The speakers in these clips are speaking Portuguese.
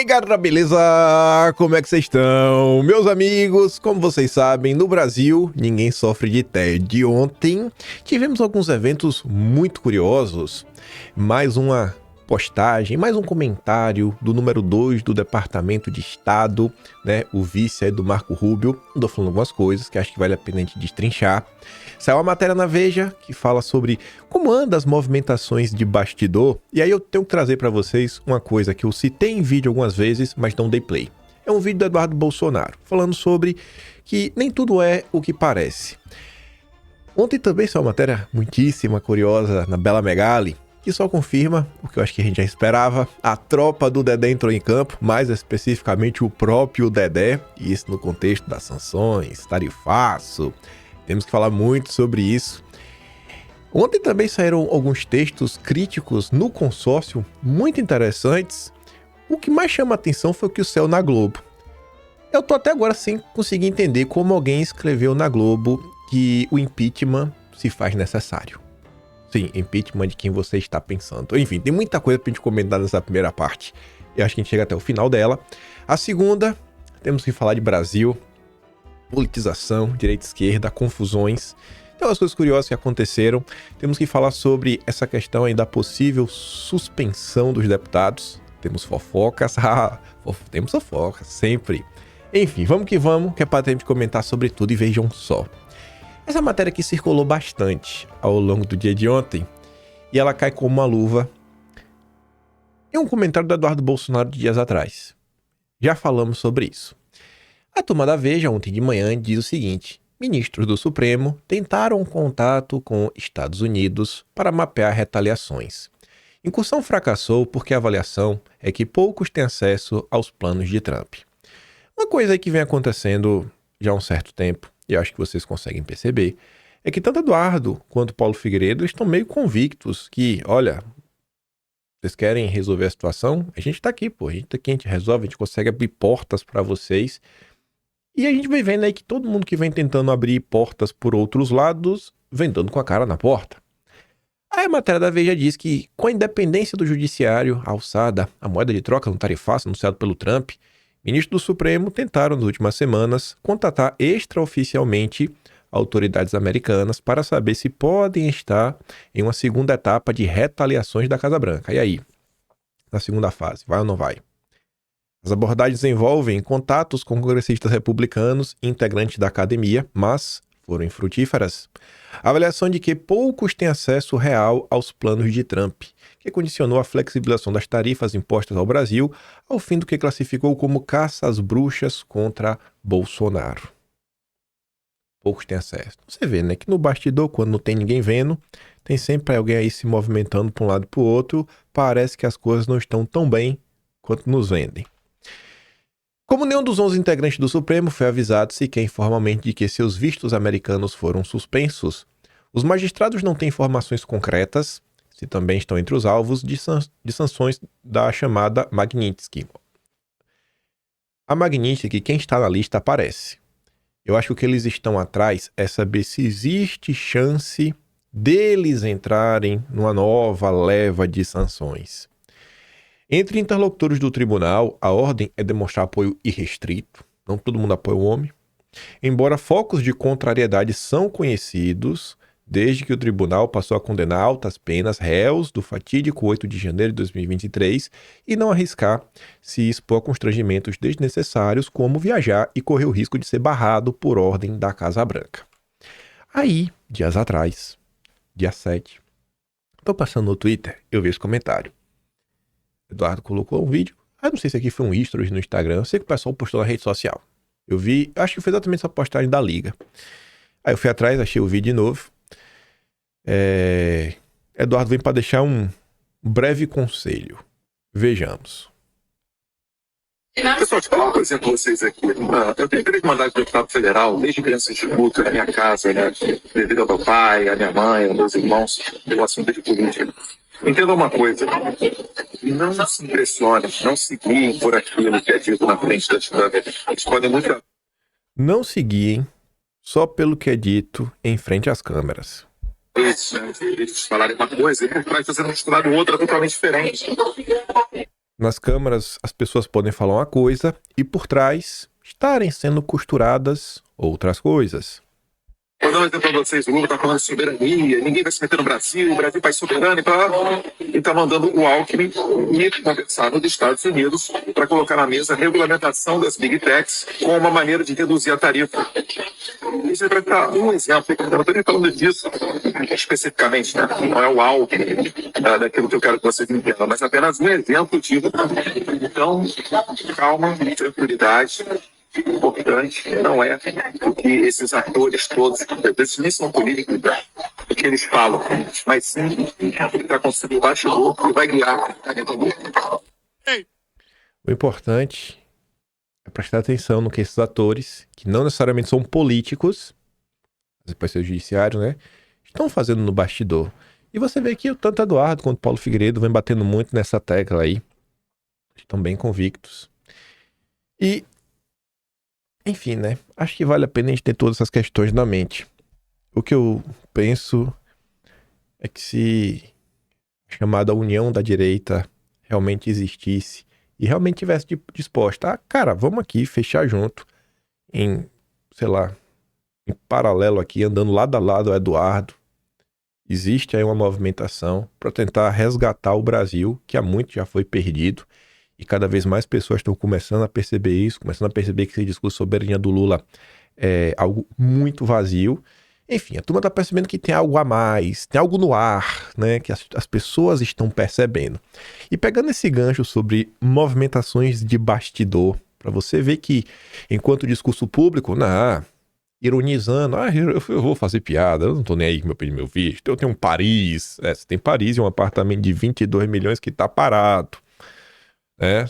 aí, galera, beleza? Como é que vocês estão? Meus amigos, como vocês sabem, no Brasil, ninguém sofre de TED. Ontem, tivemos alguns eventos muito curiosos. Mais uma postagem, mais um comentário do número 2 do Departamento de Estado, né? O vice aí do Marco Rubio. Andou falando algumas coisas que acho que vale a pena a gente destrinchar. Saiu uma matéria na Veja que fala sobre como andam as movimentações de bastidor. E aí eu tenho que trazer para vocês uma coisa que eu citei em vídeo algumas vezes, mas não dei play. É um vídeo do Eduardo Bolsonaro, falando sobre que nem tudo é o que parece. Ontem também saiu uma matéria muitíssima curiosa na Bela Megali, que só confirma o que eu acho que a gente já esperava. A tropa do Dedé entrou em campo, mais especificamente o próprio Dedé, e isso no contexto das sanções, tarifaço. Temos que falar muito sobre isso. Ontem também saíram alguns textos críticos no consórcio, muito interessantes. O que mais chama a atenção foi o que o céu na Globo. Eu tô até agora sem conseguir entender como alguém escreveu na Globo que o impeachment se faz necessário. Sim, impeachment de quem você está pensando. Enfim, tem muita coisa pra gente comentar nessa primeira parte. Eu acho que a gente chega até o final dela. A segunda, temos que falar de Brasil, politização, direita e esquerda, confusões. Tem umas coisas curiosas que aconteceram. Temos que falar sobre essa questão aí da possível suspensão dos deputados. Temos fofocas. Temos fofocas, sempre. Enfim, vamos, que é pra gente comentar sobre tudo e vejam só. Essa matéria aqui circulou bastante ao longo do dia de ontem e ela cai como uma luva em um comentário do Eduardo Bolsonaro de dias atrás. Já falamos sobre isso. A turma da Veja, ontem de manhã, diz o seguinte: ministros do Supremo tentaram contato com Estados Unidos para mapear retaliações. Incursão fracassou porque a avaliação é que poucos têm acesso aos planos de Trump. Uma coisa que vem acontecendo já há um certo tempo, e acho que vocês conseguem perceber, é que tanto Eduardo quanto Paulo Figueiredo estão meio convictos que, olha, vocês querem resolver a situação? A gente tá aqui, pô, a gente tá aqui, a gente resolve, a gente consegue abrir portas para vocês. E a gente vai vendo aí que todo mundo que vem tentando abrir portas por outros lados, vem dando com a cara na porta. Aí a matéria da Veja diz que, com a independência do judiciário alçada, a moeda de troca no tarifaço anunciado pelo Trump, ministros do Supremo tentaram, nas últimas semanas, contatar extraoficialmente autoridades americanas para saber se podem estar em uma segunda etapa de retaliações da Casa Branca. E aí? Na segunda fase, vai ou não vai? As abordagens envolvem contatos com congressistas republicanos e integrantes da academia, mas foram infrutíferas. A avaliação de que poucos têm acesso real aos planos de Trump, que condicionou a flexibilização das tarifas impostas ao Brasil ao fim do que classificou como caça às bruxas contra Bolsonaro. Poucos têm acesso. Você vê, né, que no bastidor, quando não tem ninguém vendo, tem sempre alguém aí se movimentando para um lado e para o outro. Parece que as coisas não estão tão bem quanto nos vendem. Como nenhum dos 11 integrantes do Supremo foi avisado sequer informalmente de que seus vistos americanos foram suspensos, os magistrados não têm informações concretas se também estão entre os alvos de sanções da chamada Magnitsky. A Magnitsky, quem está na lista aparece. Eu acho que o que eles estão atrás é saber se existe chance deles entrarem numa nova leva de sanções. Entre interlocutores do tribunal, a ordem é demonstrar apoio irrestrito. Não todo mundo apoia o homem. Embora focos de contrariedade são conhecidos, desde que o tribunal passou a condenar altas penas réus do fatídico 8 de janeiro de 2023 e não arriscar se expor a constrangimentos desnecessários, como viajar e correr o risco de ser barrado por ordem da Casa Branca. Aí, dias atrás, dia 7, tô passando no Twitter, eu vi esse comentário. Eduardo colocou um vídeo. Não sei se aqui foi um history no Instagram. Eu sei que o pessoal postou na rede social. Eu vi, acho que foi exatamente essa postagem da Liga. Aí eu fui atrás, achei o vídeo de novo. Eduardo vem para deixar um breve conselho. Vejamos. Pessoal, deixa eu falar uma coisinha com vocês aqui. Eu tenho 3 mandatos de deputado federal, desde criança de luta na minha casa, né? Devido ao meu pai, à minha mãe, aos meus irmãos, pelo assunto de política. Entenda uma coisa, não se impressionem, não se guiem por aquilo que é dito na frente das câmeras. Eles podem muito... Não se guiem só pelo que é dito em frente às câmeras. Eles falarem uma coisa e por trás fazendo um lado outra totalmente diferente. Nas câmaras, as pessoas podem falar uma coisa e por trás estarem sendo costuradas outras coisas. Vou dar um exemplo para vocês. O Lula está falando de soberania, ninguém vai se meter no Brasil, o Brasil vai soberano e está mandando o Alckmin ir conversar nos Estados Unidos para colocar na mesa a regulamentação das Big Techs com uma maneira de reduzir a tarifa. Isso é para dar um exemplo. Eu não estou nem falando disso especificamente, né? Não é o Alckmin daquilo que eu quero que vocês entendam, mas apenas um exemplo de. Então, calma, tranquilidade. Importante não é o que esses atores todos, esses nem são políticos, o que eles falam, mas sim o que está acontecendo embaixo do outro e vai guiar a dentro do outro. O importante é prestar atenção no que esses atores, que não necessariamente são políticos, mas pode ser judiciário, né, estão fazendo no bastidor. E você vê que tanto Eduardo quanto Paulo Figueiredo vem batendo muito nessa tecla aí. Estão bem convictos. E enfim, né? Acho que vale a pena a gente ter todas essas questões na mente. O que eu penso é que se a chamada união da direita realmente existisse e realmente tivesse disposta a, cara, vamos aqui fechar junto em, sei lá, em paralelo aqui, andando lado a lado ao Eduardo. Existe aí uma movimentação para tentar resgatar o Brasil, que há muito já foi perdido. E cada vez mais pessoas estão começando a perceber isso, começando a perceber que esse discurso de soberania do Lula é algo muito vazio. Enfim, a turma está percebendo que tem algo a mais, tem algo no ar, né? Que as pessoas estão percebendo. E pegando esse gancho sobre movimentações de bastidor, para você ver que, enquanto discurso público, ironizando, eu vou fazer piada, eu não tô nem aí com meu visto, eu tenho um Paris, você tem Paris e um apartamento de 22 milhões que tá parado. É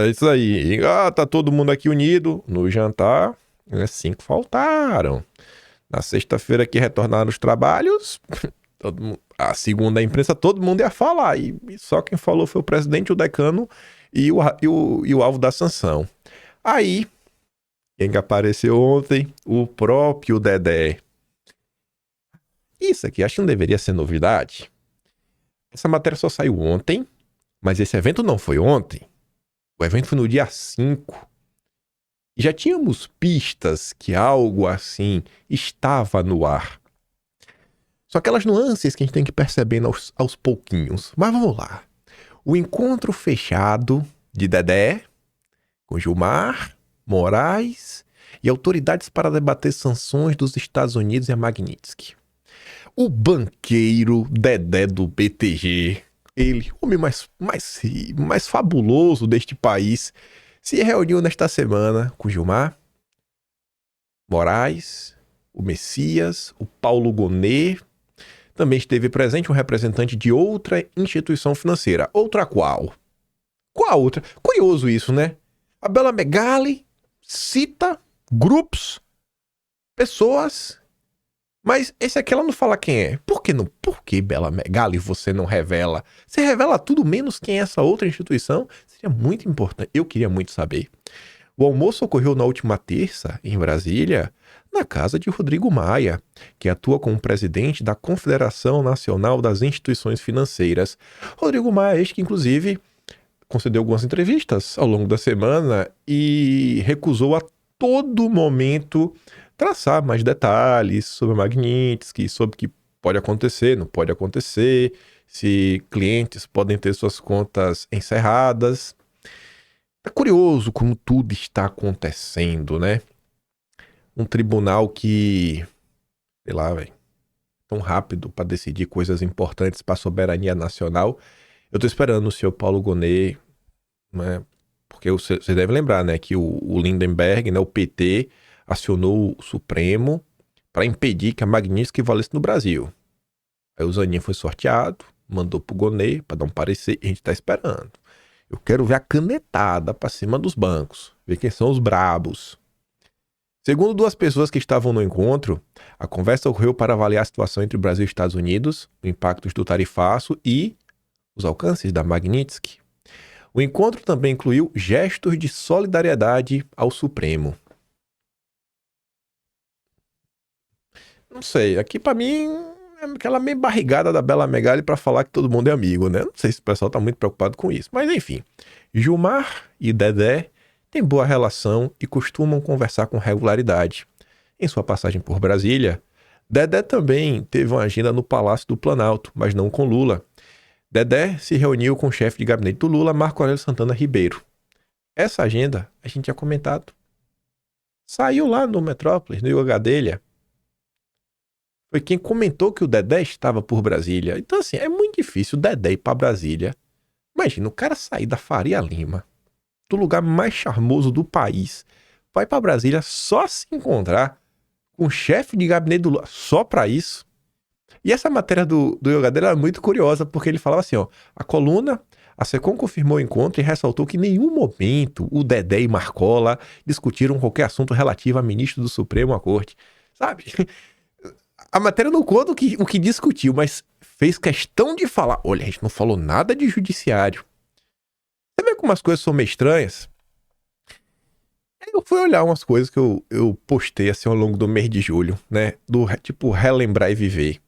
isso aí. Tá todo mundo aqui unido no jantar. 5 faltaram. Na sexta-feira que retornaram os trabalhos, a segunda imprensa, todo mundo ia falar. E só quem falou foi o presidente, o decano e o alvo da sanção. Aí, quem que apareceu ontem? O próprio Dedé. Isso aqui acho que não deveria ser novidade. Essa matéria só saiu ontem. Mas esse evento não foi ontem. O evento foi no dia 5. E já tínhamos pistas que algo assim estava no ar. Só aquelas nuances que a gente tem que ir percebendo aos pouquinhos. Mas vamos lá. O encontro fechado de Dedé com Gilmar, Moraes e autoridades para debater sanções dos Estados Unidos e a Magnitsky. O banqueiro Dedé do BTG, ele, o homem mais fabuloso deste país, se reuniu nesta semana com Gilmar, Moraes, o Messias, o Paulo Gonet. Também esteve presente um representante de outra instituição financeira. Outra qual? Qual outra? Curioso isso, né? A Bela Megali cita grupos, pessoas, mas esse aqui ela não fala quem é. Por que não? Por que, Bela Megali, você não revela? Você revela tudo menos quem é essa outra instituição? Seria muito importante. Eu queria muito saber. O almoço ocorreu na última terça, em Brasília, na casa de Rodrigo Maia, que atua como presidente da Confederação Nacional das Instituições Financeiras. Rodrigo Maia, este que inclusive concedeu algumas entrevistas ao longo da semana e recusou a todo momento traçar mais detalhes sobre a Magnitsky, sobre o que pode acontecer, não pode acontecer, se clientes podem ter suas contas encerradas. É curioso como tudo está acontecendo, né? Um tribunal que, sei lá, velho, tão rápido para decidir coisas importantes para a soberania nacional. Eu tô esperando o senhor Paulo Gonet, né? Porque você deve lembrar, né, que o Lindenberg, né, o PT, acionou o Supremo para impedir que a Magnitsky valesse no Brasil. Aí o Zanin foi sorteado, mandou pro Gonet para dar um parecer e a gente tá esperando. Eu quero ver a canetada para cima dos bancos, ver quem são os brabos. Segundo duas pessoas que estavam no encontro, a conversa ocorreu para avaliar a situação entre o Brasil e os Estados Unidos, o impacto do tarifaço e os alcances da Magnitsky. O encontro também incluiu gestos de solidariedade ao Supremo. Não sei, aqui para mim é aquela meio barrigada da Bela Megali pra falar que todo mundo é amigo, né? Não sei se o pessoal tá muito preocupado com isso, mas enfim. Gilmar e Dedé têm boa relação e costumam conversar com regularidade. Em sua passagem por Brasília, Dedé também teve uma agenda no Palácio do Planalto, mas não com Lula. Dedé se reuniu com o chefe de gabinete do Lula, Marco Aurélio Santana Ribeiro. Essa agenda a gente tinha comentado. Saiu lá no Metrópolis, no Yoga Gadelha. Foi quem comentou que o Dedé estava por Brasília. Então, assim, é muito difícil o Dedé ir para Brasília. Imagina, o cara sair da Faria Lima, do lugar mais charmoso do país, vai para Brasília só se encontrar com o chefe de gabinete do Lula, só para isso. E essa matéria do Yoga dele era muito curiosa, porque ele falava assim, ó, a coluna, a SECOM confirmou o encontro e ressaltou que em nenhum momento o Dedé e Marcola discutiram qualquer assunto relativo a ministro do Supremo à corte. Sabe? A matéria não conta o que discutiu, mas fez questão de falar. Olha, a gente não falou nada de judiciário. Você vê como as coisas são meio estranhas? Eu fui olhar umas coisas que eu postei assim ao longo do mês de julho, né? Do tipo relembrar e viver.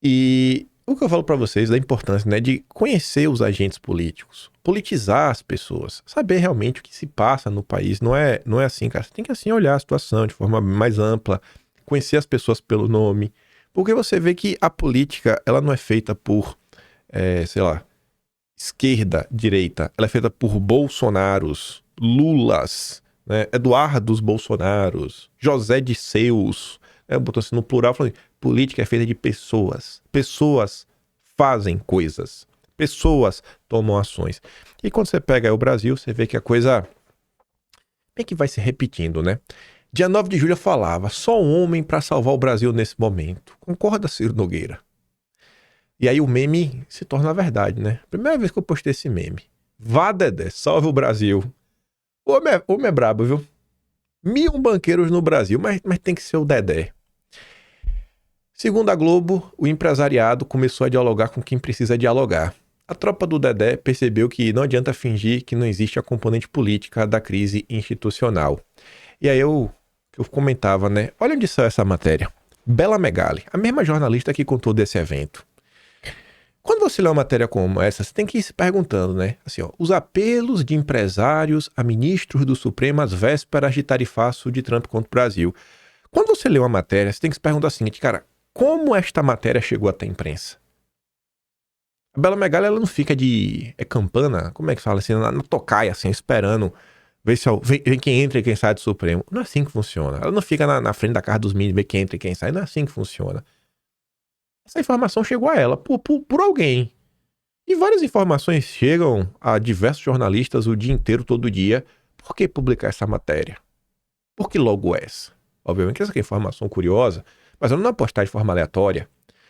E o que eu falo pra vocês da importância, né, de conhecer os agentes políticos, politizar as pessoas, saber realmente o que se passa no país. Não é assim, cara. Você tem que assim olhar a situação de forma mais ampla, conhecer as pessoas pelo nome, porque você vê que a política, ela não é feita por, sei lá, esquerda, direita. Ela é feita por Bolsonaros, Lulas, né, Eduardos Bolsonaros, José Dirceus, né, botou assim no plural, falando, política é feita de pessoas. Pessoas fazem coisas. Pessoas tomam ações. E quando você pega aí o Brasil, você vê que a coisa bem que vai se repetindo, né? Dia 9 de julho eu falava, só um homem para salvar o Brasil nesse momento. Concorda, Ciro Nogueira? E aí o meme se torna verdade, né? Primeira vez que eu postei esse meme. Vá, Dedé, salve o Brasil. O homem é brabo, viu? 1000 banqueiros no Brasil, mas tem que ser o Dedé. Segundo a Globo, o empresariado começou a dialogar com quem precisa dialogar. A tropa do Dedé percebeu que não adianta fingir que não existe a componente política da crise institucional. E aí eu comentava, né? Olha onde saiu essa matéria. Bela Megali, a mesma jornalista que contou desse evento. Quando você lê uma matéria como essa, você tem que ir se perguntando, né? Assim, ó, os apelos de empresários a ministros do Supremo às vésperas de tarifaço de Trump contra o Brasil. Quando você lê uma matéria, você tem que se perguntar o seguinte, cara, como esta matéria chegou até a imprensa? A Bela Megali, ela não fica de campana, como é que fala assim, na tocaia, assim, esperando ver se vem quem entra e quem sai do Supremo. Não é assim que funciona. Ela não fica na frente da casa dos meninos, ver quem entra e quem sai. Não é assim que funciona. Essa informação chegou a ela por alguém. E várias informações chegam a diversos jornalistas o dia inteiro, todo dia. Por que publicar essa matéria? Por que logo essa? Obviamente que essa aqui é informação curiosa, mas ela não é postar de forma aleatória.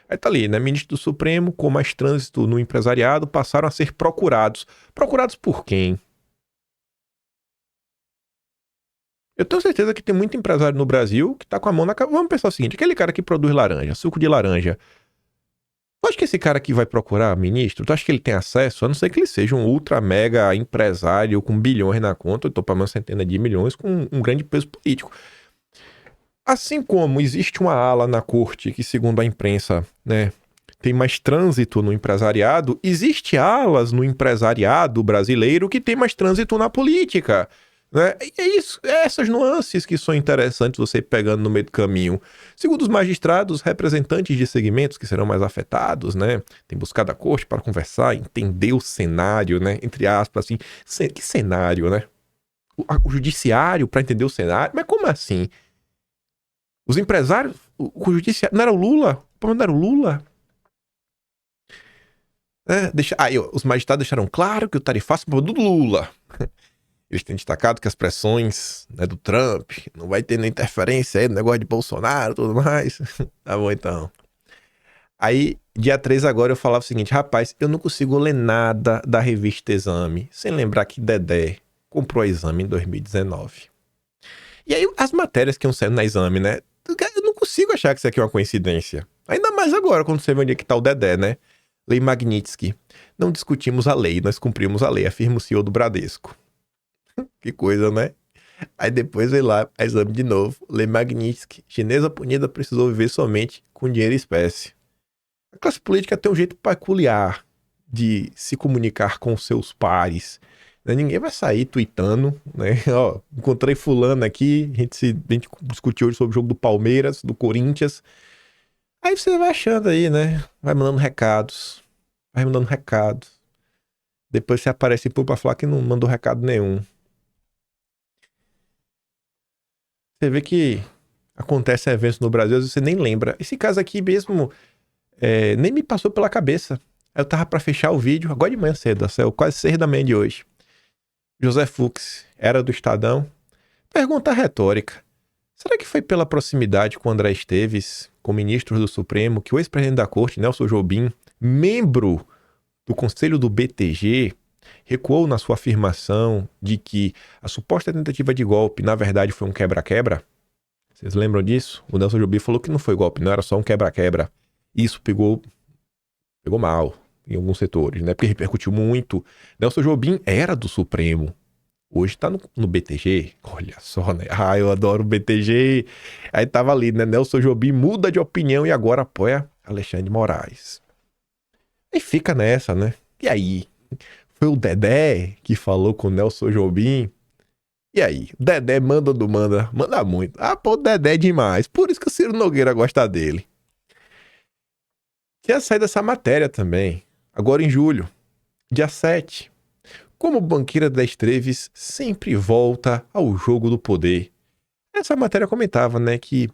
Aí tá ali, né? Ministro do Supremo, com mais trânsito no empresariado, passaram a ser procurados. Procurados por quem? Eu tenho certeza que tem muito empresário no Brasil que tá com a mão na cabeça. Vamos pensar o seguinte, aquele cara que produz laranja, suco de laranja. Tu acha que esse cara aqui vai procurar ministro? Tu acha que ele tem acesso? A não ser que ele seja um ultra mega empresário com bilhões na conta, eu tô para uma centena de milhões, com um grande peso político. Assim como existe uma ala na corte que, segundo a imprensa, né, tem mais trânsito no empresariado, existe alas no empresariado brasileiro que tem mais trânsito na política. Né? E é isso, essas nuances que são interessantes você pegando no meio do caminho. Segundo os magistrados, representantes de segmentos que serão mais afetados, né, têm buscado a corte para conversar, entender o cenário, né, entre aspas, assim, que cenário, né? O judiciário para entender o cenário? Mas como assim? Os empresários, o judiciário, não era o Lula? O problema não era o Lula? Os magistrados deixaram claro que o tarifaço é do Lula. Eles têm destacado que as pressões, né, do Trump, não vai ter interferência aí no negócio de Bolsonaro e tudo mais. Tá bom, então. Aí, dia 3 agora, eu falava o seguinte, rapaz, eu não consigo ler nada da revista Exame, sem lembrar que Dedé comprou a Exame em 2019. E aí, as matérias que iam saindo na Exame, né? Eu não consigo achar que isso aqui é uma coincidência. Ainda mais agora, quando você vê onde é que tá o Dedé, né? Lei Magnitsky. Não discutimos a lei, nós cumprimos a lei, afirma o CEO do Bradesco. Que coisa, né? Aí depois veio lá, a Exame de novo, Lei Magnitsky. Chinesa punida precisou viver somente com dinheiro em espécie. A classe política tem um jeito peculiar de se comunicar com seus pares. Né? Ninguém vai sair tweetando, né? Ó, encontrei fulano aqui, a gente discutiu hoje sobre o jogo do Palmeiras, do Corinthians. Aí você vai achando aí, né? Vai mandando recados. Vai mandando recados. Depois você aparece pra falar que não mandou recado nenhum. Você vê que acontece eventos no Brasil, às vezes você nem lembra. Esse caso aqui mesmo nem me passou pela cabeça. Eu tava pra fechar o vídeo, agora de manhã cedo, saiu quase 6 da manhã de hoje. José Fux, era do Estadão. Pergunta retórica. Será que foi pela proximidade com André Esteves, com ministros do Supremo, que o ex-presidente da Corte, Nelson Jobim, membro do Conselho do BTG, recuou na sua afirmação de que a suposta tentativa de golpe, na verdade, foi um quebra-quebra? Vocês lembram disso? O Nelson Jobim falou que não foi golpe, não era só um quebra-quebra. Isso pegou mal em alguns setores, né? Porque repercutiu muito. Nelson Jobim era do Supremo. Hoje tá no BTG. Olha só, né? Ah, eu adoro o BTG. Aí tava ali, né? Nelson Jobim muda de opinião e agora apoia Alexandre de Moraes. E fica nessa, né? E aí? Foi o Dedé que falou com o Nelson Jobim? E aí? O Dedé manda ou não manda? Manda muito. Ah, pô, o Dedé é demais. Por isso que o Ciro Nogueira gosta dele. Tinha saído essa matéria também. Agora em julho, dia 7. Como banqueira da Esteves sempre volta ao jogo do poder. Essa matéria comentava, né, que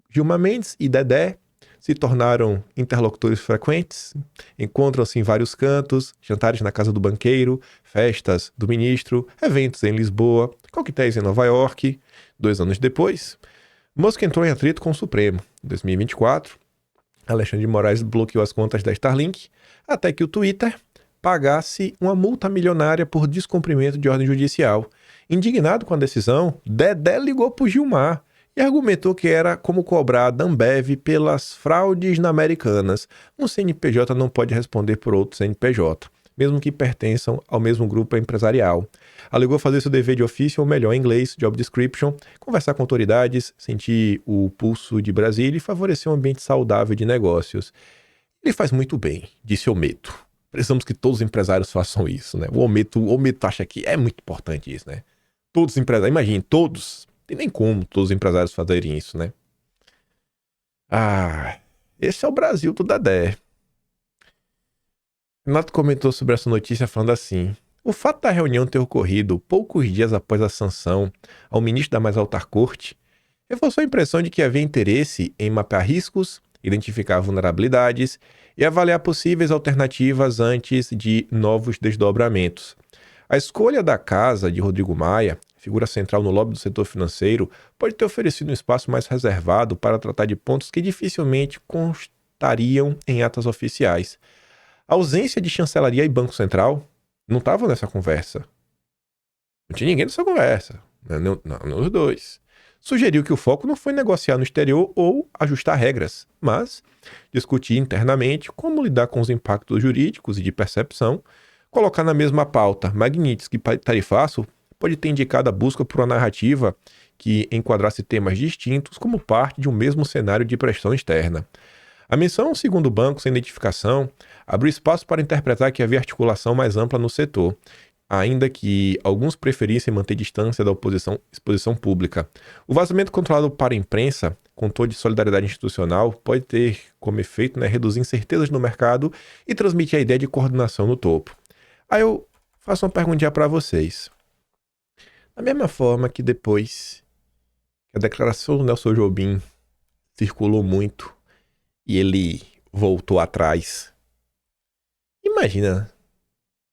Gilmar Mendes e Dedé se tornaram interlocutores frequentes, encontram-se em vários cantos, jantares na casa do banqueiro, festas do ministro, eventos em Lisboa, coquetéis em Nova York. 2 anos depois, Musk entrou em atrito com o Supremo. Em 2024, Alexandre de Moraes bloqueou as contas da Starlink, até que o Twitter pagasse uma multa milionária por descumprimento de ordem judicial. Indignado com a decisão, Dedé ligou para o Gilmar e argumentou que era como cobrar a Ambev pelas fraudes na Americanas. Um CNPJ não pode responder por outro CNPJ, mesmo que pertençam ao mesmo grupo empresarial. Alegou fazer seu dever de ofício, ou melhor em inglês, job description, conversar com autoridades, sentir o pulso de Brasília e favorecer um ambiente saudável de negócios. Ele faz muito bem, disse Ometo. Precisamos que todos os empresários façam isso, né? O Ometo acha que é muito importante isso, né? Todos os empresários, imagine, todos. Não tem nem como todos os empresários fazerem isso, né? Ah, esse é o Brasil do Dedé. Renato comentou sobre essa notícia falando assim: o fato da reunião ter ocorrido poucos dias após a sanção ao ministro da mais alta corte reforçou a impressão de que havia interesse em mapear riscos, identificar vulnerabilidades e avaliar possíveis alternativas antes de novos desdobramentos. A escolha da casa de Rodrigo Maia, figura central no lobby do setor financeiro, pode ter oferecido um espaço mais reservado para tratar de pontos que dificilmente constariam em atas oficiais. A ausência de chancelaria e Banco Central não estavam nessa conversa. Não tinha ninguém nessa conversa. Não os dois. Sugeriu que o foco não foi negociar no exterior ou ajustar regras, mas discutir internamente como lidar com os impactos jurídicos e de percepção, colocar na mesma pauta Magnitsky e tarifaço pode ter indicado a busca por uma narrativa que enquadrasse temas distintos como parte de um mesmo cenário de pressão externa. A menção, segundo o banco, sem identificação, abriu espaço para interpretar que havia articulação mais ampla no setor, ainda que alguns preferissem manter distância da exposição pública. O vazamento controlado para a imprensa, com tom de solidariedade institucional, pode ter como efeito reduzir incertezas no mercado e transmitir a ideia de coordenação no topo. Aí eu faço uma perguntinha para vocês. Da mesma forma que depois que a declaração do Nelson Jobim circulou muito e ele voltou atrás, imagina,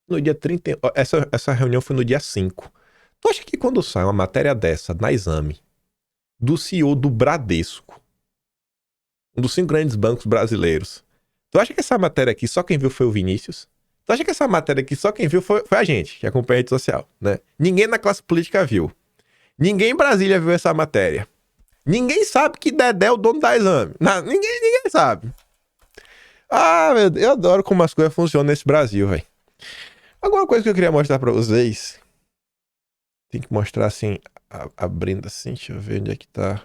no dia 30, essa reunião foi no dia 5. Tu acha que quando sai uma matéria dessa na Exame, do CEO do Bradesco, um dos 5 grandes bancos brasileiros, tu acha que essa matéria aqui só quem viu foi o Vinícius? Tu acha que essa matéria aqui só quem viu foi a gente, que acompanha a rede social, né? Ninguém na classe política viu. Ninguém em Brasília viu essa matéria. Ninguém sabe que Dedé é o dono da Exame. Ninguém sabe. Ah, meu Deus, eu adoro como as coisas funcionam nesse Brasil, velho. Alguma coisa que eu queria mostrar pra vocês. Tem que mostrar assim, abrindo assim, deixa eu ver onde é que tá.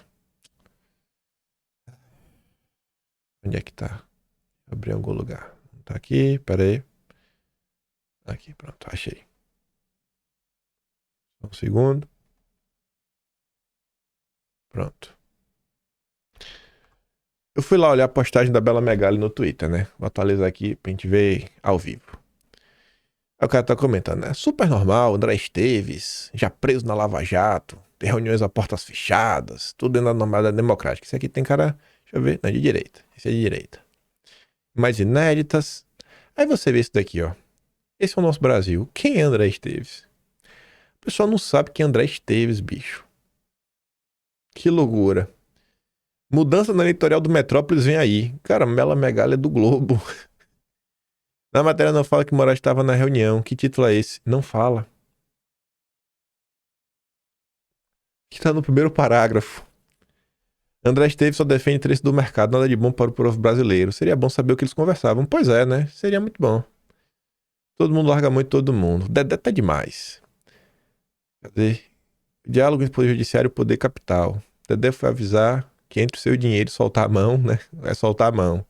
Onde é que tá? Abri em algum lugar. Tá aqui, pera aí. Aqui, pronto, achei. Um segundo. Pronto. Eu fui lá olhar a postagem da Bela Megali no Twitter, né? Vou atualizar aqui pra gente ver ao vivo. Aí o cara tá comentando, né? Super normal, André Esteves, já preso na Lava Jato, tem reuniões a portas fechadas, tudo dentro da normalidade democrática. Esse aqui tem cara, deixa eu ver, não, de direita. Esse é de direita. Mais inéditas. Aí você vê isso daqui, ó. Esse é o nosso Brasil. Quem é André Esteves? O pessoal não sabe quem é André Esteves, bicho. Que loucura. Mudança na editorial do Metrópolis vem aí. Cara, Bela Megali é do Globo. Na matéria não fala que Moraes estava na reunião. Que título é esse? Não fala. Que tá no primeiro parágrafo. André Esteves só defende interesse do mercado, nada de bom para o povo brasileiro. Seria bom saber o que eles conversavam. Pois é, né? Seria muito bom. Todo mundo larga muito todo mundo. Dedé tá demais. Cadê? Diálogo entre poder judiciário e poder capital. Dedé foi avisar que entre o seu dinheiro e soltar a mão, né? É soltar a mão.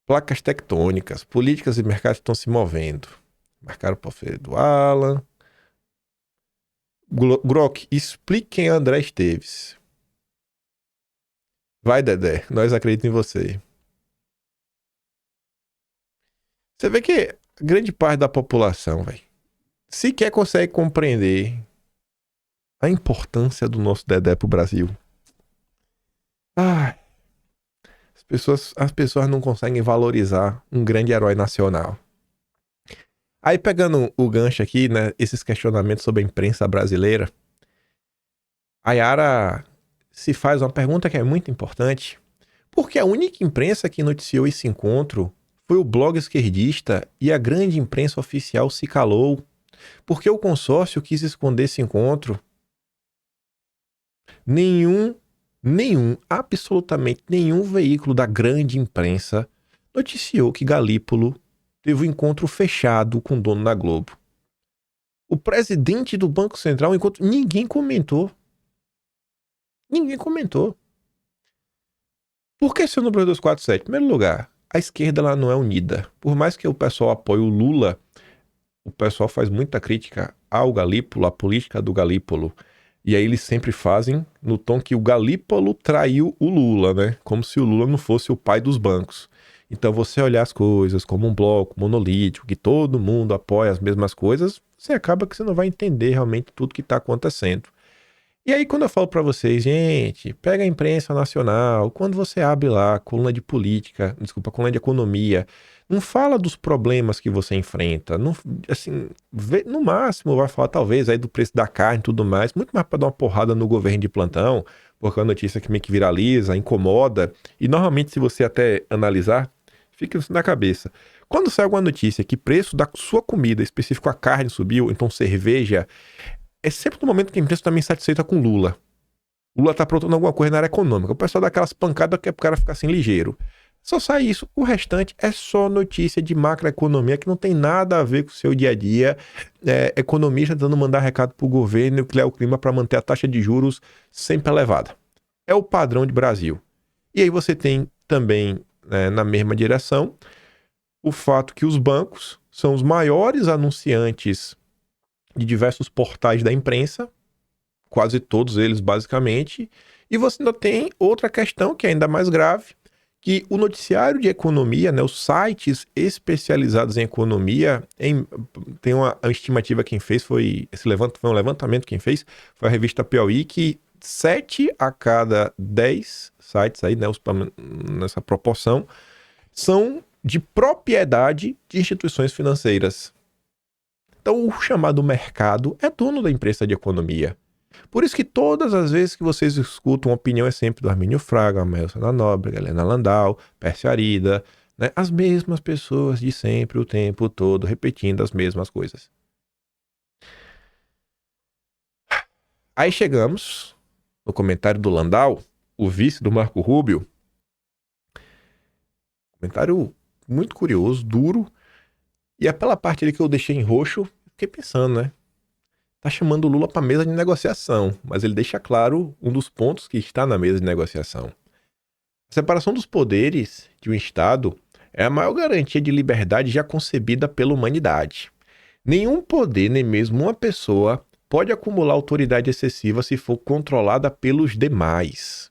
Placas tectônicas. Políticas e mercados estão se movendo. Marcaram o portfólio do Alan. Grok, explique quem é André Esteves. Vai, Dedé. Nós acreditamos em você. Você vê que grande parte da população, velho, sequer consegue compreender a importância do nosso Dedé pro Brasil. Ah, as pessoas não conseguem valorizar um grande herói nacional. Aí pegando o gancho aqui, né, esses questionamentos sobre a imprensa brasileira, a Yara se faz uma pergunta que é muito importante, porque a única imprensa que noticiou esse encontro foi o blog esquerdista e a grande imprensa oficial se calou, porque o consórcio quis esconder esse encontro. Absolutamente nenhum veículo da grande imprensa noticiou que Galípolo teve um encontro fechado com o dono da Globo. O presidente do Banco Central, ninguém comentou. Ninguém comentou. Por que seu número 247? Em primeiro lugar, a esquerda ela não é unida. Por mais que o pessoal apoie o Lula, o pessoal faz muita crítica ao Galípolo, à política do Galípolo. E aí eles sempre fazem no tom que o Galípolo traiu o Lula, né? Como se o Lula não fosse o pai dos bancos. Então você olhar as coisas como um bloco monolítico, que todo mundo apoia as mesmas coisas, você acaba que você não vai entender realmente tudo que está acontecendo. E aí quando eu falo para vocês, gente, pega a imprensa nacional, quando você abre lá coluna de política, coluna de economia, não fala dos problemas que você enfrenta, não, assim, no máximo vai falar talvez aí do preço da carne e tudo mais, muito mais para dar uma porrada no governo de plantão, porque é uma notícia que meio que viraliza, incomoda, e normalmente se você até analisar, fica isso na cabeça. Quando sai alguma notícia que preço da sua comida, específico a carne subiu, então cerveja, é sempre no momento que a imprensa está meio insatisfeita com Lula. Lula tá aprontando alguma coisa na área econômica. O pessoal dá aquelas pancadas que é pro cara ficar assim ligeiro. Só sai isso. O restante é só notícia de macroeconomia que não tem nada a ver com o seu dia a dia. Economista tentando mandar recado pro governo e criar o clima para manter a taxa de juros sempre elevada. É o padrão de Brasil. E aí você tem também, na mesma direção, o fato que os bancos são os maiores anunciantes de diversos portais da imprensa, quase todos eles basicamente, e você ainda tem outra questão que é ainda mais grave, que o noticiário de economia, né, os sites especializados em economia, tem uma estimativa quem fez, foi um levantamento quem fez, foi a revista Piauí, que 7 a cada 10 sites aí, né, nessa proporção, são de propriedade de instituições financeiras. Então, o chamado mercado é dono da imprensa de economia. Por isso que todas as vezes que vocês escutam, a opinião é sempre do Armínio Fraga, Amelson da Nóbrega, Helena Landau, Pércio Arida, né? As mesmas pessoas de sempre, o tempo todo, repetindo as mesmas coisas. Aí chegamos no comentário do Landau, o vice do Marco Rubio. Comentário muito curioso, duro. E é pela parte ali que eu deixei em roxo, fiquei pensando, né? Tá chamando o Lula para mesa de negociação, mas ele deixa claro um dos pontos que está na mesa de negociação. separação dos poderes de um Estado é a maior garantia de liberdade já concebida pela humanidade. Nenhum poder, nem mesmo uma pessoa, pode acumular autoridade excessiva se for controlada pelos demais.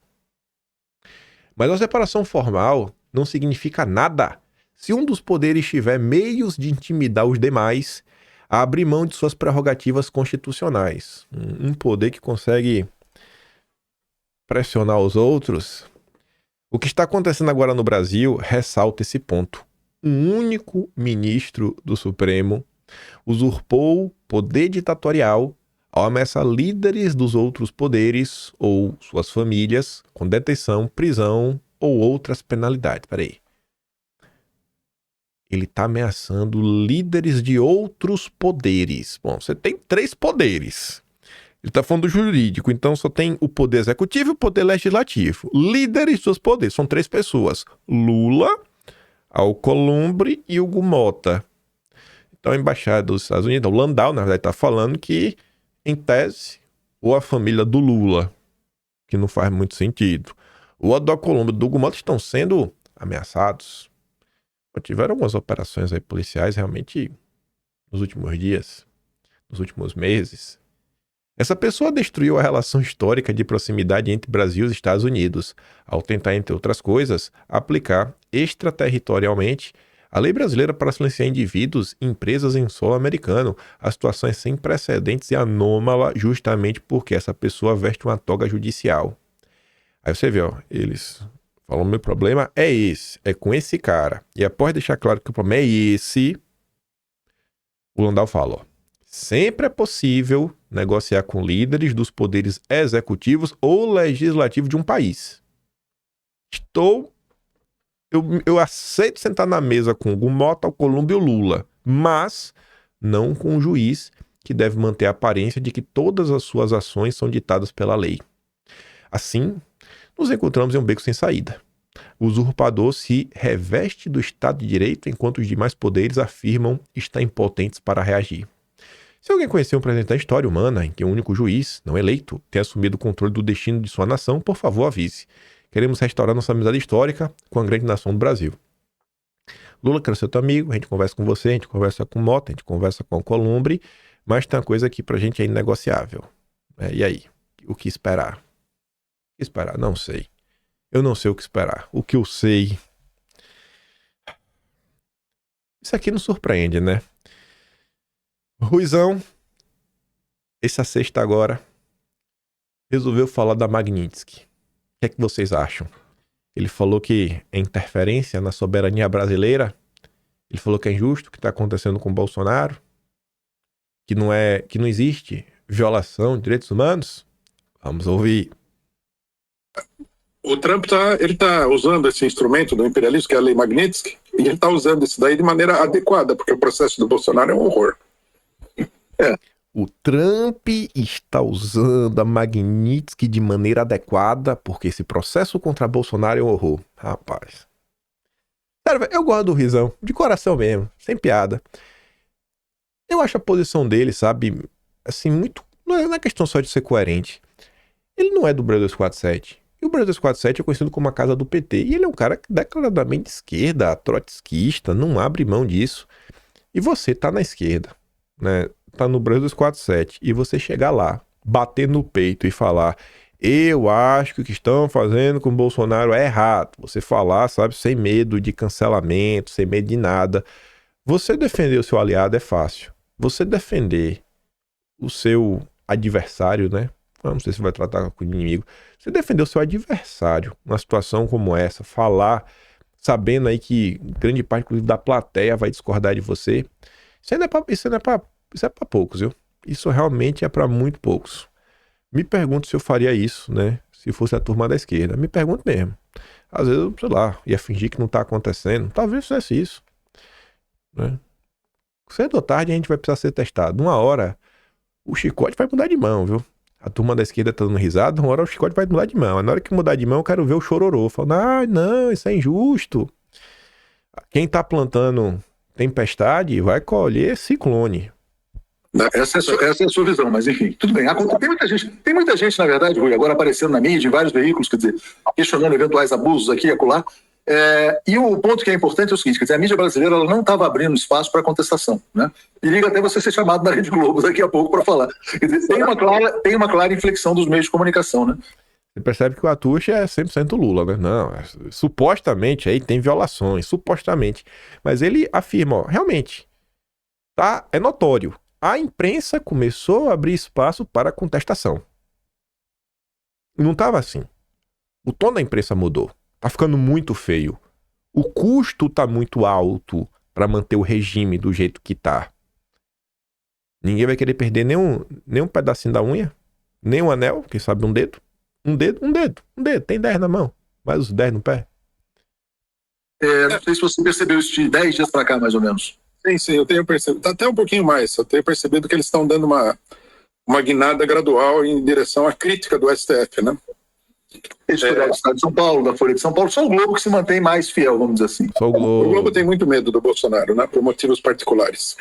Mas a separação formal não significa nada se um dos poderes tiver meios de intimidar os demais a abrir mão de suas prerrogativas constitucionais. Um poder que consegue pressionar os outros. O que está acontecendo agora no Brasil ressalta esse ponto. Um único ministro do Supremo usurpou poder ditatorial ao ameaçar líderes dos outros poderes ou suas famílias com detenção, prisão ou outras penalidades. Peraí. Ele está ameaçando líderes de outros poderes. Bom, você tem 3 poderes. Ele está falando do jurídico, então só tem o poder executivo e o poder legislativo. Líderes dos poderes, são 3 pessoas. Lula, Alcolumbre e Hugo Mota. Então a embaixada dos Estados Unidos, o Landau, na verdade, está falando que, em tese, ou a família do Lula, que não faz muito sentido, ou a do Alcolumbre e do Hugo Mota estão sendo ameaçados. Tiveram algumas operações aí policiais realmente nos últimos dias, nos últimos meses. Essa pessoa destruiu a relação histórica de proximidade entre Brasil e os Estados Unidos, ao tentar, entre outras coisas, aplicar extraterritorialmente a lei brasileira para silenciar indivíduos e empresas em solo americano, a situação é sem precedentes e anômala justamente porque essa pessoa veste uma toga judicial. Aí você vê, ó, eles falam, meu problema é esse, é com esse cara. E após deixar claro que o problema é esse, o Landau fala, ó, sempre é possível negociar com líderes dos poderes executivos ou legislativos de um país. Eu aceito sentar na mesa com o Mota, o Alcolumbre e o Lula, mas não com um juiz que deve manter a aparência de que todas as suas ações são ditadas pela lei. Assim, nos encontramos em um beco sem saída. O usurpador se reveste do Estado de Direito enquanto os demais poderes afirmam estar impotentes para reagir. Se alguém conhecer um presente da história humana em que um único juiz, não eleito, tenha assumido o controle do destino de sua nação, por favor avise. Queremos restaurar nossa amizade histórica com a grande nação do Brasil. Lula, quero ser teu amigo, a gente conversa com você, a gente conversa com o Mota, a gente conversa com o Alcolumbre, mas tem uma coisa aqui pra gente é inegociável. E aí? O que esperar? O que esperar? Não sei. Eu não sei o que esperar. O que eu sei... Isso aqui não surpreende, né? Ruizão, essa sexta agora, resolveu falar da Magnitsky. O que é que vocês acham? Ele falou que é interferência na soberania brasileira. Ele falou que é injusto o que está acontecendo com o Bolsonaro. Que não existe violação de direitos humanos. Vamos ouvir. O Trump tá usando esse instrumento do imperialismo, que é a lei Magnitsky, e ele está usando isso daí de maneira adequada, porque o processo do Bolsonaro é um horror. O Trump está usando a Magnitsky de maneira adequada, porque esse processo contra Bolsonaro é um horror. Rapaz. Sério, eu gosto do Rizão, de coração mesmo, sem piada. Eu acho a posição dele, sabe, assim, muito... Não é questão só de ser coerente. Ele não é do Brasil 247. E o Brasil 247 é conhecido como a casa do PT. E ele é um cara declaradamente de esquerda, trotskista, não abre mão disso. E você tá na esquerda, né? Tá no Brasil 247 e você chegar lá, bater no peito e falar, eu acho que o que estão fazendo com o Bolsonaro é errado. Você falar, sabe, sem medo de cancelamento, sem medo de nada. Você defender o seu aliado é fácil. Você defender o seu adversário, né? Não sei se vai tratar com o inimigo. Você defender o seu adversário numa situação como essa, falar, sabendo aí que grande parte, inclusive, da plateia vai discordar de você. Isso é pra poucos, viu? Isso realmente é pra muito poucos. Me pergunto se eu faria isso, né? Se fosse a turma da esquerda. Me pergunto mesmo. Às vezes, sei lá, ia fingir que não tá acontecendo. Talvez fizesse isso, né? Cedo ou tarde a gente vai precisar ser testado. Uma hora, o chicote vai mudar de mão, viu? A turma da esquerda tá dando risada, uma hora o chicote vai mudar de mão. Na hora que mudar de mão, eu quero ver o chororô. Falando, não, isso é injusto. Quem tá plantando tempestade vai colher ciclone. Essa é a sua visão, mas enfim, tudo bem. Tem muita gente, na verdade, Rui, agora aparecendo na mídia, em vários veículos, quer dizer, questionando eventuais abusos aqui e acolá. E o ponto que é importante é o seguinte, quer dizer, a mídia brasileira ela não estava abrindo espaço para contestação, né? E liga até você ser chamado na Rede Globo daqui a pouco para falar. Quer dizer, tem uma clara inflexão dos meios de comunicação, né? Você percebe que o Atush é 100% Lula, né? Não, supostamente aí tem violações, supostamente. Mas ele afirma, ó, realmente, tá, é notório. A imprensa começou a abrir espaço para contestação. Não estava assim. O tom da imprensa mudou. Tá ficando muito feio. O custo tá muito alto para manter o regime do jeito que tá. Ninguém vai querer perder nem um pedacinho da unha, nem um anel, quem sabe um dedo. Um dedo. Tem 10 na mão, mais os 10 no pé. Não sei se você percebeu isso de 10 dias para cá, mais ou menos. Sim, eu tenho percebido. Até um pouquinho mais. Eu tenho percebido que eles estão dando uma guinada gradual em direção à crítica do STF, né? Do Estado de São Paulo, da Folha de São Paulo, só o Globo que se mantém mais fiel, vamos dizer assim. Só o Globo. O Globo tem muito medo do Bolsonaro, né? Por motivos particulares.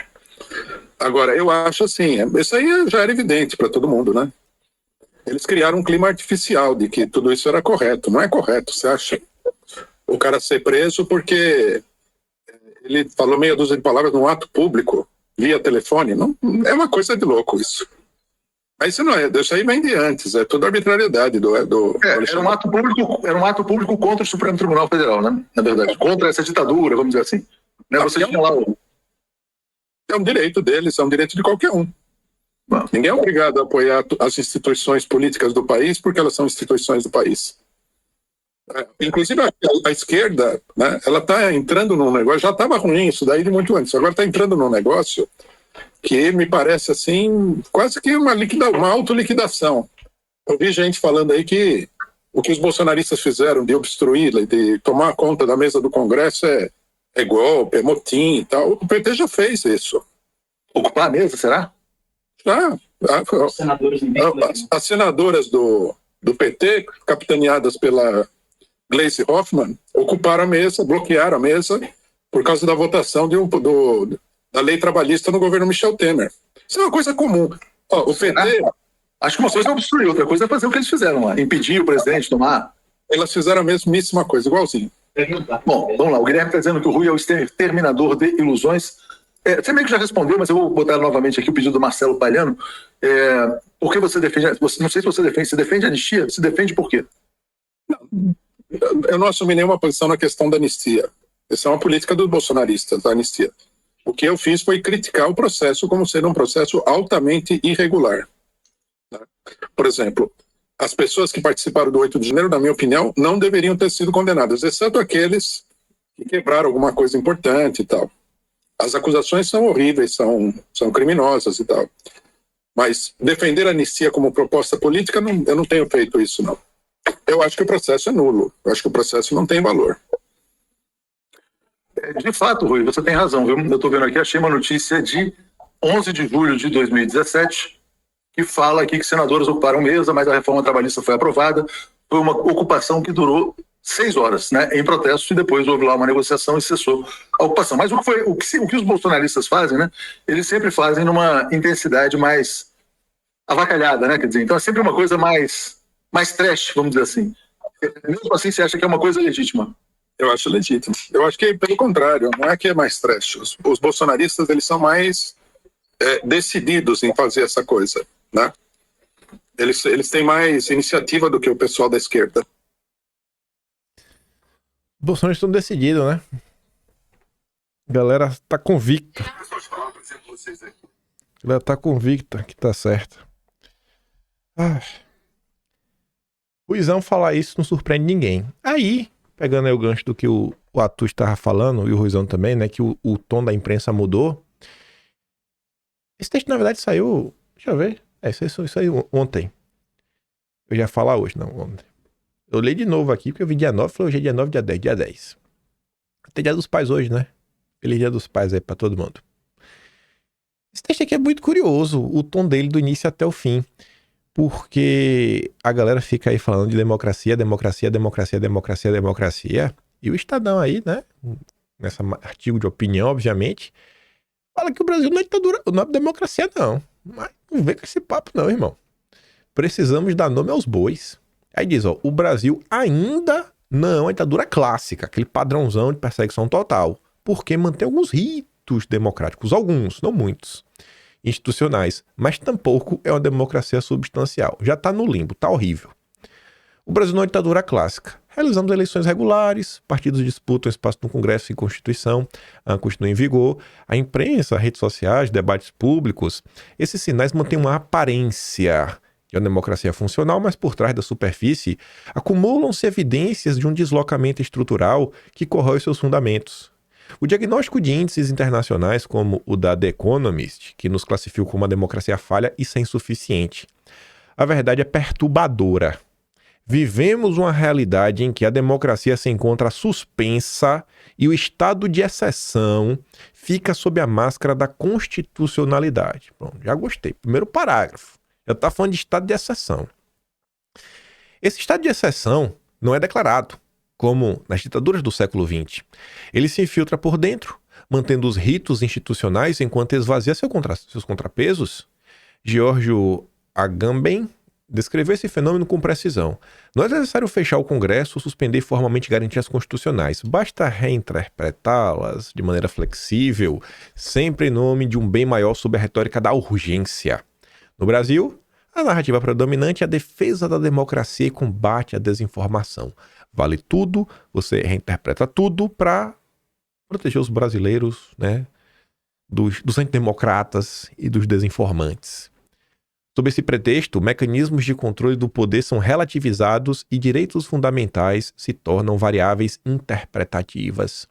Agora, eu acho assim, isso aí já era evidente para todo mundo, né? Eles criaram um clima artificial de que tudo isso era correto. Não é correto, você acha? O cara ser preso porque ele falou meia dúzia de palavras num ato público, via telefone. Não, é uma coisa de louco isso. Mas isso não é, isso aí vem de antes, é toda arbitrariedade do era um ato público contra o Supremo Tribunal Federal, né? Na verdade, contra essa ditadura, vamos dizer assim. Né? Você tinha lá É um direito deles, é um direito de qualquer um. Bom, Ninguém é obrigado a apoiar as instituições políticas do país porque elas são instituições do país. Inclusive a esquerda, né, ela está entrando num negócio, já estava ruim isso daí de muito antes, agora está entrando num negócio que me parece assim, quase que uma autoliquidação. Eu vi gente falando aí que o que os bolsonaristas fizeram de obstruir, de tomar conta da mesa do Congresso é golpe, é motim e tal. O PT já fez isso. ocupar a mesa, será? As senadoras do PT, capitaneadas pela Gleisi Hoffmann, ocuparam a mesa, bloquearam a mesa por causa da votação da lei trabalhista no governo Michel Temer. Isso é uma coisa comum. O PT... Acho que uma coisa é obstruir, outra coisa é fazer o que eles fizeram lá, impedir o presidente de tomar. Elas fizeram a mesmíssima coisa, igualzinho. Bom, vamos lá. O Guilherme está dizendo que o Rui é o exterminador de ilusões. Você meio que já respondeu, mas eu vou botar novamente aqui o pedido do Marcelo Palhano. Por que você defende... Não sei se você defende a anistia? Se defende por quê? Eu não assumi nenhuma posição na questão da anistia. Essa é uma política dos bolsonaristas, da anistia. O que eu fiz foi criticar o processo como sendo um processo altamente irregular. Por exemplo, as pessoas que participaram do 8 de janeiro, na minha opinião, não deveriam ter sido condenadas, exceto aqueles que quebraram alguma coisa importante e tal. As acusações são horríveis, são criminosas e tal. Mas defender a anistia como proposta política, eu não tenho feito isso, não. Eu acho que o processo é nulo. Eu acho que o processo não tem valor. De fato, Rui, você tem razão. Eu estou vendo aqui, achei uma notícia de 11 de julho de 2017, que fala aqui que senadores ocuparam mesa, mas a reforma trabalhista foi aprovada. Foi uma ocupação que durou 6 horas, né, em protesto, e depois houve lá uma negociação e cessou a ocupação. Mas o que os bolsonaristas fazem, né, eles sempre fazem numa intensidade mais avacalhada, né, quer dizer, então é sempre uma coisa mais trash, vamos dizer assim. Mesmo assim, você acha que é uma coisa legítima? Eu acho legítimo. Eu acho que, pelo contrário, não é que é mais trash. Os bolsonaristas, eles são mais decididos em fazer essa coisa, né? Eles têm mais iniciativa do que o pessoal da esquerda. Os bolsonaristas estão decididos, né? A galera tá convicta. A galera tá convicta que tá certo. Ruizão falar isso não surpreende ninguém. Aí, pegando aí o gancho do que o Atush estava falando, e o Ruizão também, né? Que o tom da imprensa mudou. Esse texto, na verdade, saiu... Deixa eu ver. Isso saiu ontem. Eu já ia falar hoje, não, ontem. Eu li de novo aqui, porque eu vi dia 9, falei hoje é dia 9, dia 10, dia 10. Tem dia dos pais hoje, né? Feliz dia dos pais aí pra todo mundo. Esse texto aqui é muito curioso, o tom dele do início até o fim. Porque a galera fica aí falando de democracia, e o Estadão aí, né, nesse artigo de opinião, obviamente, Fala que o Brasil não é ditadura, não é democracia, não. Mas não vem com esse papo, não, irmão. Precisamos dar nome aos bois. Aí diz, ó, o Brasil ainda não é uma ditadura clássica, aquele padrãozão de perseguição total, porque mantém alguns ritos democráticos, alguns, não muitos, institucionais, mas tampouco é uma democracia substancial. Já tá no limbo, tá horrível. O Brasil não é uma ditadura clássica. Realizamos eleições regulares, partidos disputam espaço no Congresso e Constituição, a Constituição em vigor, a imprensa, redes sociais, debates públicos. Esses sinais mantêm uma aparência de uma democracia funcional, mas por trás da superfície acumulam-se evidências de um deslocamento estrutural que corrói seus fundamentos. O diagnóstico de índices internacionais como o da The Economist, que nos classificou como uma democracia falha e sem suficiente. A verdade é perturbadora. Vivemos uma realidade em que a democracia se encontra suspensa e o estado de exceção fica sob a máscara da constitucionalidade. Bom, já gostei. Primeiro parágrafo. Já está falando de estado de exceção. Esse estado de exceção não é declarado, como nas ditaduras do século XX. Ele se infiltra por dentro, mantendo os ritos institucionais enquanto esvazia seus contrapesos. Giorgio Agamben descreveu esse fenômeno com precisão. Não é necessário fechar o Congresso ou suspender formalmente garantias constitucionais. Basta reinterpretá-las de maneira flexível, sempre em nome de um bem maior sob a retórica da urgência. No Brasil, a narrativa predominante é a defesa da democracia e combate à desinformação. Vale tudo, você reinterpreta tudo para proteger os brasileiros, né, dos antidemocratas e dos desinformantes. Sob esse pretexto, mecanismos de controle do poder são relativizados e direitos fundamentais se tornam variáveis interpretativas.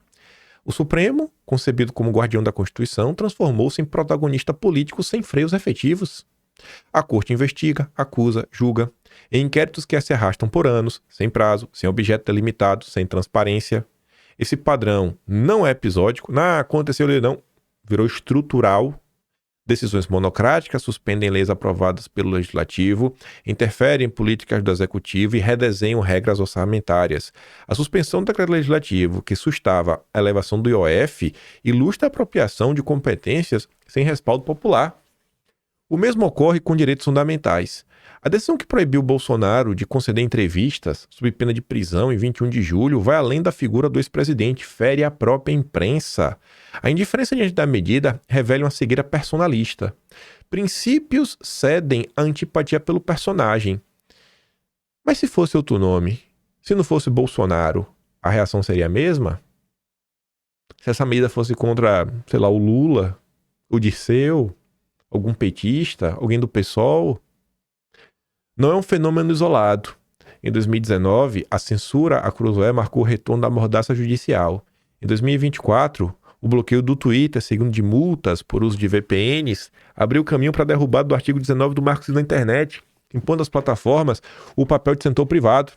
O Supremo, concebido como guardião da Constituição, transformou-se em protagonista político sem freios efetivos. A Corte investiga, acusa, julga, em inquéritos que se arrastam por anos, sem prazo, sem objeto delimitado, sem transparência. Esse padrão não é episódico, não aconteceu ali não, virou estrutural. Decisões monocráticas suspendem leis aprovadas pelo Legislativo, interferem em políticas do Executivo e redesenham regras orçamentárias. A suspensão do decreto legislativo, que sustava a elevação do IOF, ilustra a apropriação de competências sem respaldo popular. O mesmo ocorre com direitos fundamentais. A decisão que proibiu Bolsonaro de conceder entrevistas sob pena de prisão em 21 de julho vai além da figura do ex-presidente, fere a própria imprensa. A indiferença diante da medida revela uma cegueira personalista. Princípios cedem à antipatia pelo personagem. Mas se fosse outro nome, se não fosse Bolsonaro, a reação seria a mesma? Se essa medida fosse contra, sei lá, o Lula, o Dirceu, algum petista, alguém do PSOL? Não é um fenômeno isolado. Em 2019, a censura à Cruzoé marcou o retorno da mordaça judicial. Em 2024, o bloqueio do Twitter, seguido de multas por uso de VPNs, abriu caminho para a derrubada do artigo 19 do Marco Civil da Internet, impondo às plataformas o papel de setor privado.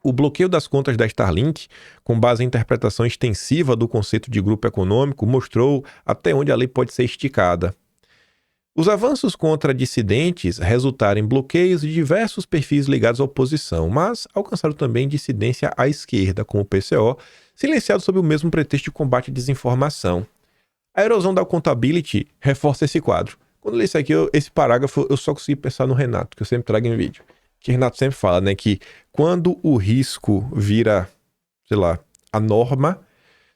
O bloqueio das contas da Starlink, com base em interpretação extensiva do conceito de grupo econômico, mostrou até onde a lei pode ser esticada. Os avanços contra dissidentes resultaram em bloqueios de diversos perfis ligados à oposição, mas alcançaram também dissidência à esquerda, como o PCO, silenciado sob o mesmo pretexto de combate à desinformação. A erosão da accountability reforça esse quadro. Quando eu li isso aqui, esse parágrafo, eu só consegui pensar no Renato, que eu sempre trago em vídeo. Que o Renato sempre fala, né, que quando o risco vira, sei lá, a norma,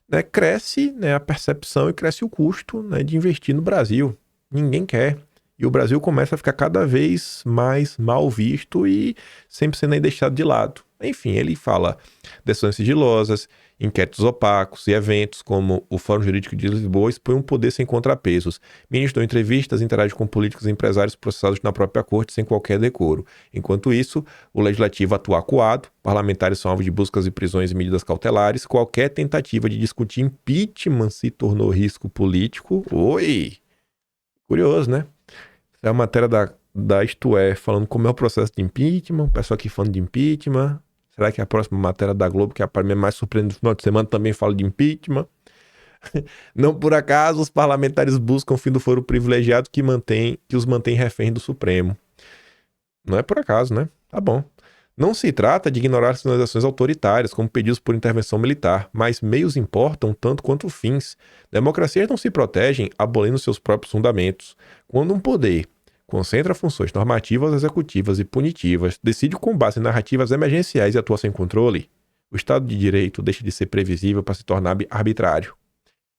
né, cresce, né, a percepção e cresce o custo, né, de investir no Brasil. Ninguém quer. E o Brasil começa a ficar cada vez mais mal visto e sempre sendo aí deixado de lado. Enfim, ele fala decisões sigilosas, inquéritos opacos e eventos como o Fórum Jurídico de Lisboa expõe um poder sem contrapesos. Ministros dão entrevistas, interagem com políticos e empresários processados na própria corte sem qualquer decoro. Enquanto isso, o Legislativo atua acuado, parlamentares são alvo de buscas e prisões e medidas cautelares, qualquer tentativa de discutir impeachment se tornou risco político. Oi! Curioso, né? É a matéria da Isto É, falando como é o processo de impeachment, o pessoal aqui falando de impeachment. Será que a próxima matéria da Globo, que é para mim é mais surpreendente no final de semana, também fala de impeachment? Não por acaso, os parlamentares buscam o fim do foro privilegiado que os mantém reféns do Supremo. Não é por acaso, né? Tá bom. Não se trata de ignorar sinalizações autoritárias, como pedidos por intervenção militar, mas meios importam tanto quanto fins. Democracias não se protegem abolindo seus próprios fundamentos. Quando um poder concentra funções normativas, executivas e punitivas, decide com base em narrativas emergenciais e atua sem controle, o Estado de Direito deixa de ser previsível para se tornar arbitrário.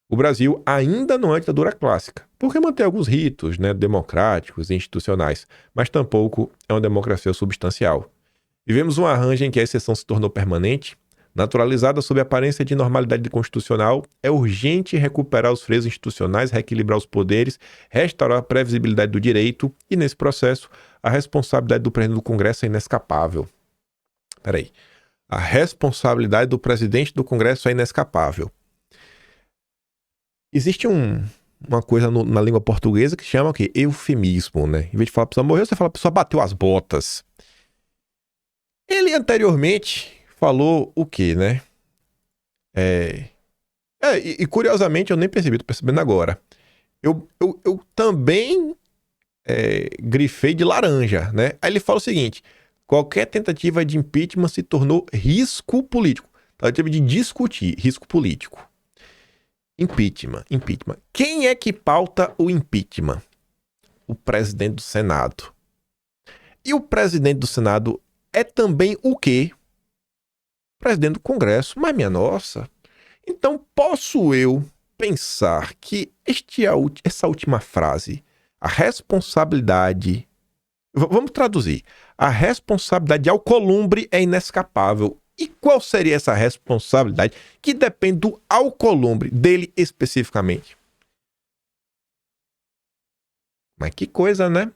O Brasil ainda não é ditadura clássica, porque mantém alguns ritos, democráticos e institucionais, mas tampouco é uma democracia substancial. Vivemos um arranjo em que a exceção se tornou permanente, naturalizada sob a aparência de normalidade constitucional. É urgente recuperar os freios institucionais, reequilibrar os poderes, restaurar a previsibilidade do direito e, nesse processo, a responsabilidade do presidente do Congresso é inescapável. Peraí. A responsabilidade do presidente do Congresso é inescapável. Existe uma coisa na língua portuguesa que chama o quê? Eufemismo, né? Em vez de falar a pessoa morreu, você fala a pessoa bateu as botas. Ele anteriormente falou o quê, né? E curiosamente eu nem percebi, tô percebendo agora. Eu também grifei de laranja, né? Aí ele fala o seguinte: qualquer tentativa de impeachment se tornou risco político. Tentativa de discutir risco político. Impeachment. Quem é que pauta o impeachment? O presidente do Senado. E o presidente do Senado é também o quê? Presidente do Congresso. Mas minha nossa. Então posso eu pensar que essa última frase, a responsabilidade... Vamos traduzir. A responsabilidade de Alcolumbre é inescapável. E qual seria essa responsabilidade que depende do Alcolumbre, dele especificamente? Mas que coisa, né?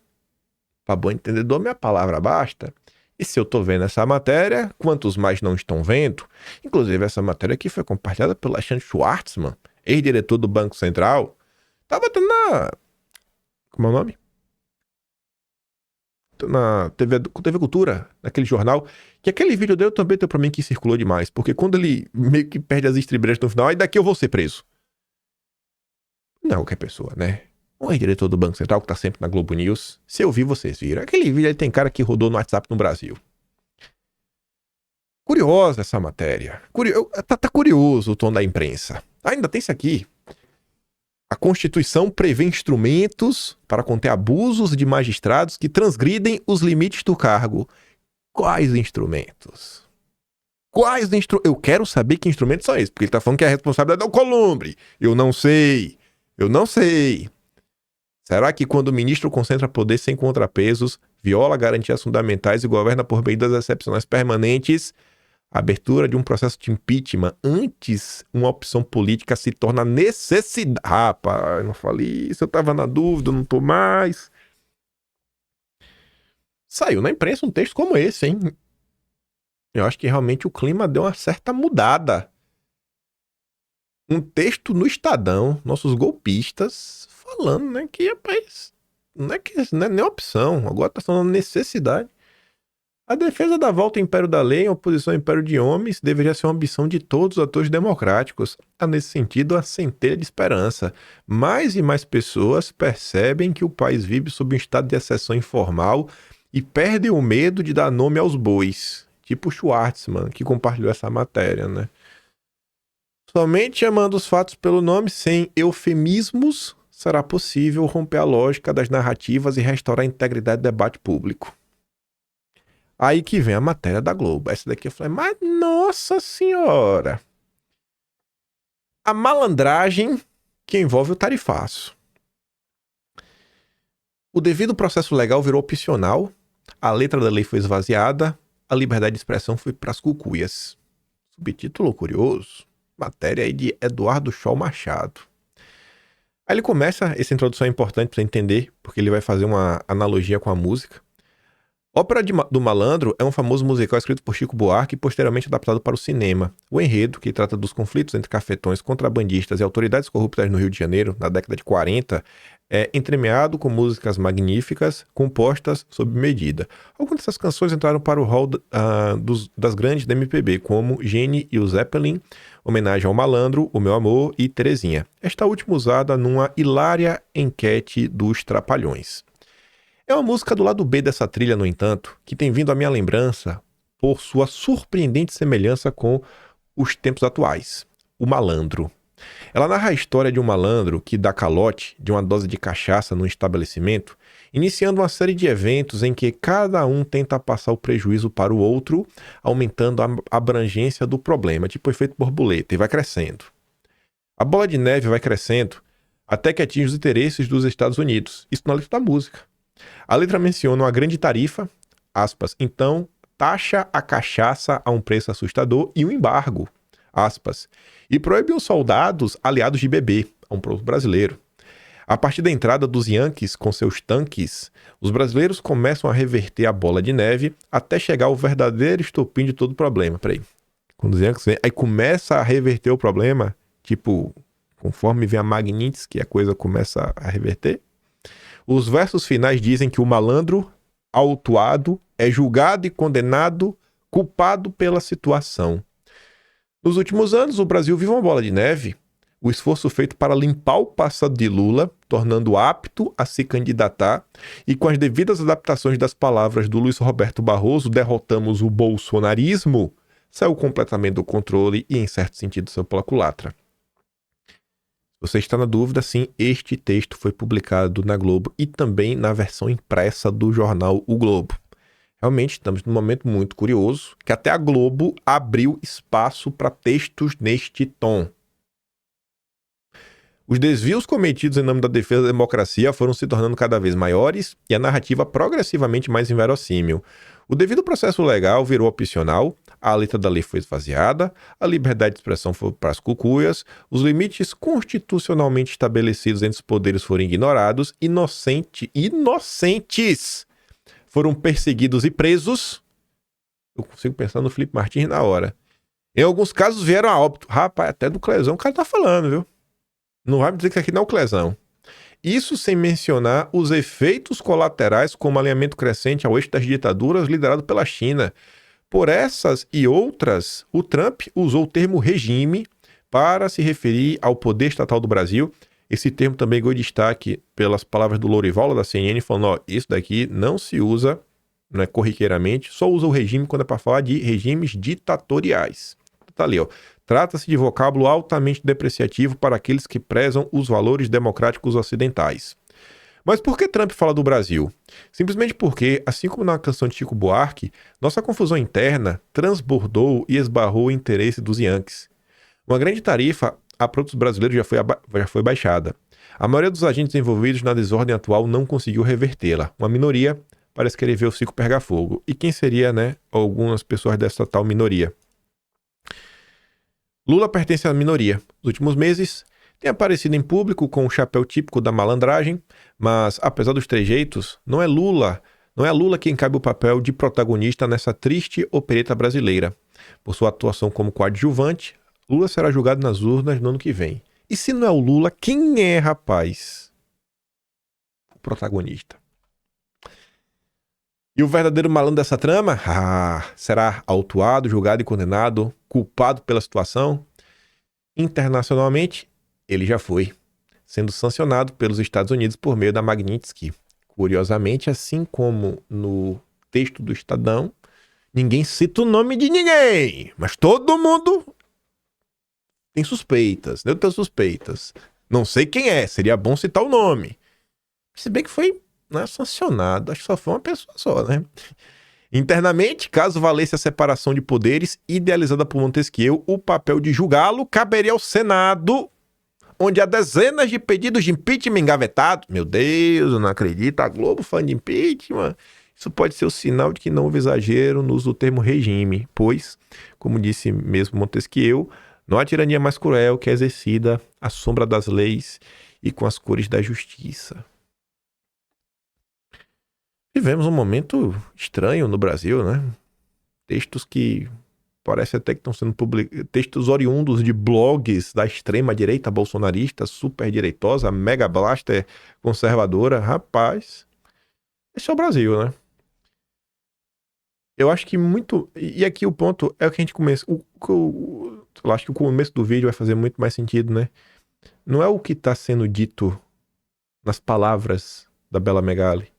Para bom entendedor, minha palavra basta. E se eu estou vendo essa matéria, quantos mais não estão vendo? Inclusive, essa matéria aqui foi compartilhada pelo Alexandre Schwartzman, ex-diretor do Banco Central. Estava tendo na... Como é o nome? Na TV Cultura, naquele jornal, que aquele vídeo dele também tem pra mim que circulou demais, porque quando ele meio que perde as estribeiras no final, aí daqui eu vou ser preso. Não é qualquer pessoa, né? Um ex-diretor do Banco Central que tá sempre na Globo News. Se eu vi, vocês viram. Aquele vídeo aí tem cara que rodou no WhatsApp no Brasil. Curiosa essa matéria. Tá curioso o tom da imprensa. Ainda tem isso aqui. A Constituição prevê instrumentos para conter abusos de magistrados que transgridem os limites do cargo. Quais instrumentos? Eu quero saber que instrumentos são esses, porque ele está falando que é a responsabilidade do Alcolumbre. Eu não sei. Será que quando o ministro concentra poder sem contrapesos, viola garantias fundamentais e governa por medidas excepcionais permanentes, a abertura de um processo de impeachment antes uma opção política se torna necessidade? Rapaz, eu não falei isso, eu tava na dúvida, não tô mais. Saiu na imprensa um texto como esse, hein? Eu acho que realmente o clima deu uma certa mudada. Um texto no Estadão, nossos golpistas, falando, né, que, rapaz, não é nem opção, agora tá falando necessidade. A defesa da volta ao império da lei, a oposição ao império de homens, deveria ser uma ambição de todos os atores democráticos. Há, nesse sentido, a centelha de esperança. Mais e mais pessoas percebem que o país vive sob um estado de exceção informal e perdem o medo de dar nome aos bois. Tipo o Schwartzman, que compartilhou essa matéria, né? Somente chamando os fatos pelo nome, sem eufemismos, será possível romper a lógica das narrativas e restaurar a integridade do debate público. Aí que vem a matéria da Globo. Essa daqui eu falei, mas nossa senhora! A malandragem que envolve o tarifaço. O devido processo legal virou opcional, a letra da lei foi esvaziada, a liberdade de expressão foi para as cucuias. Subtítulo curioso, matéria aí de Eduardo Scholl Machado. Aí ele começa, essa introdução é importante para entender, porque ele vai fazer uma analogia com a música. Ópera do Malandro é um famoso musical escrito por Chico Buarque e posteriormente adaptado para o cinema. O enredo, que trata dos conflitos entre cafetões, contrabandistas e autoridades corruptas no Rio de Janeiro, na década de 40, é entremeado com músicas magníficas, compostas sob medida. Algumas dessas canções entraram para o hall das grandes da MPB, como Gene e o Zeppelin, homenagem ao Malandro, O Meu Amor e Terezinha. Esta última usada numa hilária enquete dos Trapalhões. É uma música do lado B dessa trilha, no entanto, que tem vindo à minha lembrança por sua surpreendente semelhança com os tempos atuais. O malandro. Ela narra a história de um malandro que dá calote de uma dose de cachaça num estabelecimento, iniciando uma série de eventos em que cada um tenta passar o prejuízo para o outro, aumentando a abrangência do problema, tipo efeito borboleta, e vai crescendo. A bola de neve vai crescendo até que atinge os interesses dos Estados Unidos. Isso na letra da música. A letra menciona uma grande tarifa, aspas, então taxa a cachaça a um preço assustador e um embargo, aspas, e proíbe os soldados aliados de beber, a um povo brasileiro. A partir da entrada dos Yankees com seus tanques, os brasileiros começam a reverter a bola de neve até chegar ao verdadeiro estopim de todo o problema. Peraí. Quando os Yankees vêm, aí começa a reverter o problema, tipo, conforme vem a Magnitsky, a coisa começa a reverter. Os versos finais dizem que o malandro, autuado, é julgado e condenado, culpado pela situação. Nos últimos anos, o Brasil vive uma bola de neve. O esforço feito para limpar o passado de Lula, tornando apto a se candidatar, e com as devidas adaptações das palavras do Luiz Roberto Barroso, derrotamos o bolsonarismo, saiu completamente do controle e, em certo sentido, saiu pela culatra. Se você está na dúvida, sim, este texto foi publicado na Globo e também na versão impressa do jornal O Globo. Realmente estamos num momento muito curioso, que até a Globo abriu espaço para textos neste tom. Os desvios cometidos em nome da defesa da democracia foram se tornando cada vez maiores e a narrativa progressivamente mais inverossímil. O devido processo legal virou opcional, a letra da lei foi esvaziada, a liberdade de expressão foi para as cucuias, os limites constitucionalmente estabelecidos entre os poderes foram ignorados, inocentes foram perseguidos e presos. Eu consigo pensar no Felipe Martins na hora. Em alguns casos vieram a óbito. Rapaz, até do Clezão o cara tá falando, viu? Não vai me dizer que aqui não é o Clezão. Isso sem mencionar os efeitos colaterais como alinhamento crescente ao eixo das ditaduras liderado pela China. Por essas e outras, o Trump usou o termo regime para se referir ao poder estatal do Brasil. Esse termo também ganhou destaque pelas palavras do Lourival da CNN, falando, ó, isso daqui não se usa, não é corriqueiramente, só usa o regime quando é para falar de regimes ditatoriais. Tá ali, ó. Trata-se de vocábulo altamente depreciativo para aqueles que prezam os valores democráticos ocidentais. Mas por que Trump fala do Brasil? Simplesmente porque, assim como na canção de Chico Buarque, nossa confusão interna transbordou e esbarrou o interesse dos Yankees. Uma grande tarifa a produtos brasileiros já foi baixada. A maioria dos agentes envolvidos na desordem atual não conseguiu revertê-la. Uma minoria parece querer ver o circo pegar fogo. E quem seria, né, algumas pessoas dessa tal minoria? Lula pertence à minoria. Nos últimos meses, tem aparecido em público com o chapéu típico da malandragem, mas, apesar dos trejeitos, não é a Lula quem cabe o papel de protagonista nessa triste opereta brasileira. Por sua atuação como coadjuvante, Lula será julgado nas urnas no ano que vem. E se não é o Lula, quem é, rapaz? O protagonista. E o verdadeiro malandro dessa trama? Será autuado, julgado e condenado, culpado pela situação? Internacionalmente, ele já foi, sendo sancionado pelos Estados Unidos por meio da Magnitsky. Curiosamente, assim como no texto do Estadão, ninguém cita o nome de ninguém, mas todo mundo tem suspeitas, eu tenho suspeitas. Não sei quem é, seria bom citar o nome. Se bem que foi sancionado, acho que só foi uma pessoa só, né? Internamente, caso valesse a separação de poderes idealizada por Montesquieu, o papel de julgá-lo caberia ao Senado, onde há dezenas de pedidos de impeachment engavetados. Meu Deus, eu não acredito, a Globo falando de impeachment. Isso pode ser o sinal de que não houve exagero no uso do termo regime, pois, como disse mesmo Montesquieu, não há tirania mais cruel que a exercida à sombra das leis e com as cores da justiça. Vivemos um momento estranho no Brasil, né? Textos que parece até que estão sendo publicados, textos oriundos de blogs da extrema-direita bolsonarista, super direitosa, mega blaster conservadora. Rapaz, esse é o Brasil, né? Eu acho que muito... E aqui o ponto é o que a gente começa... Eu acho que o começo do vídeo vai fazer muito mais sentido, né? Não é o que está sendo dito nas palavras da Bela Megali.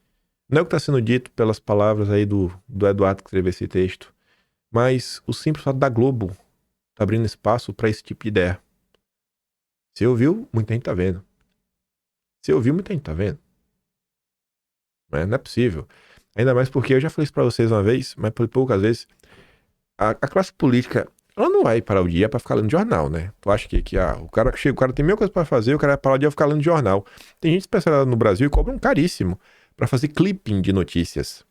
Não é o que está sendo dito pelas palavras aí do Eduardo que escreveu esse texto. Mas o simples fato da Globo tá abrindo espaço para esse tipo de ideia. Você ouviu? Muita gente tá vendo. Você ouviu? Muita gente tá vendo. Não é possível. Ainda mais porque eu já falei isso pra vocês uma vez, mas por poucas vezes, a classe política, ela não vai parar o dia pra ficar lendo jornal, né? Tu acha que o cara chega, o cara tem mil coisas pra fazer, o cara vai parar o dia pra ficar lendo jornal. Tem gente especializada no Brasil e cobram caríssimo pra fazer clipping de notícias.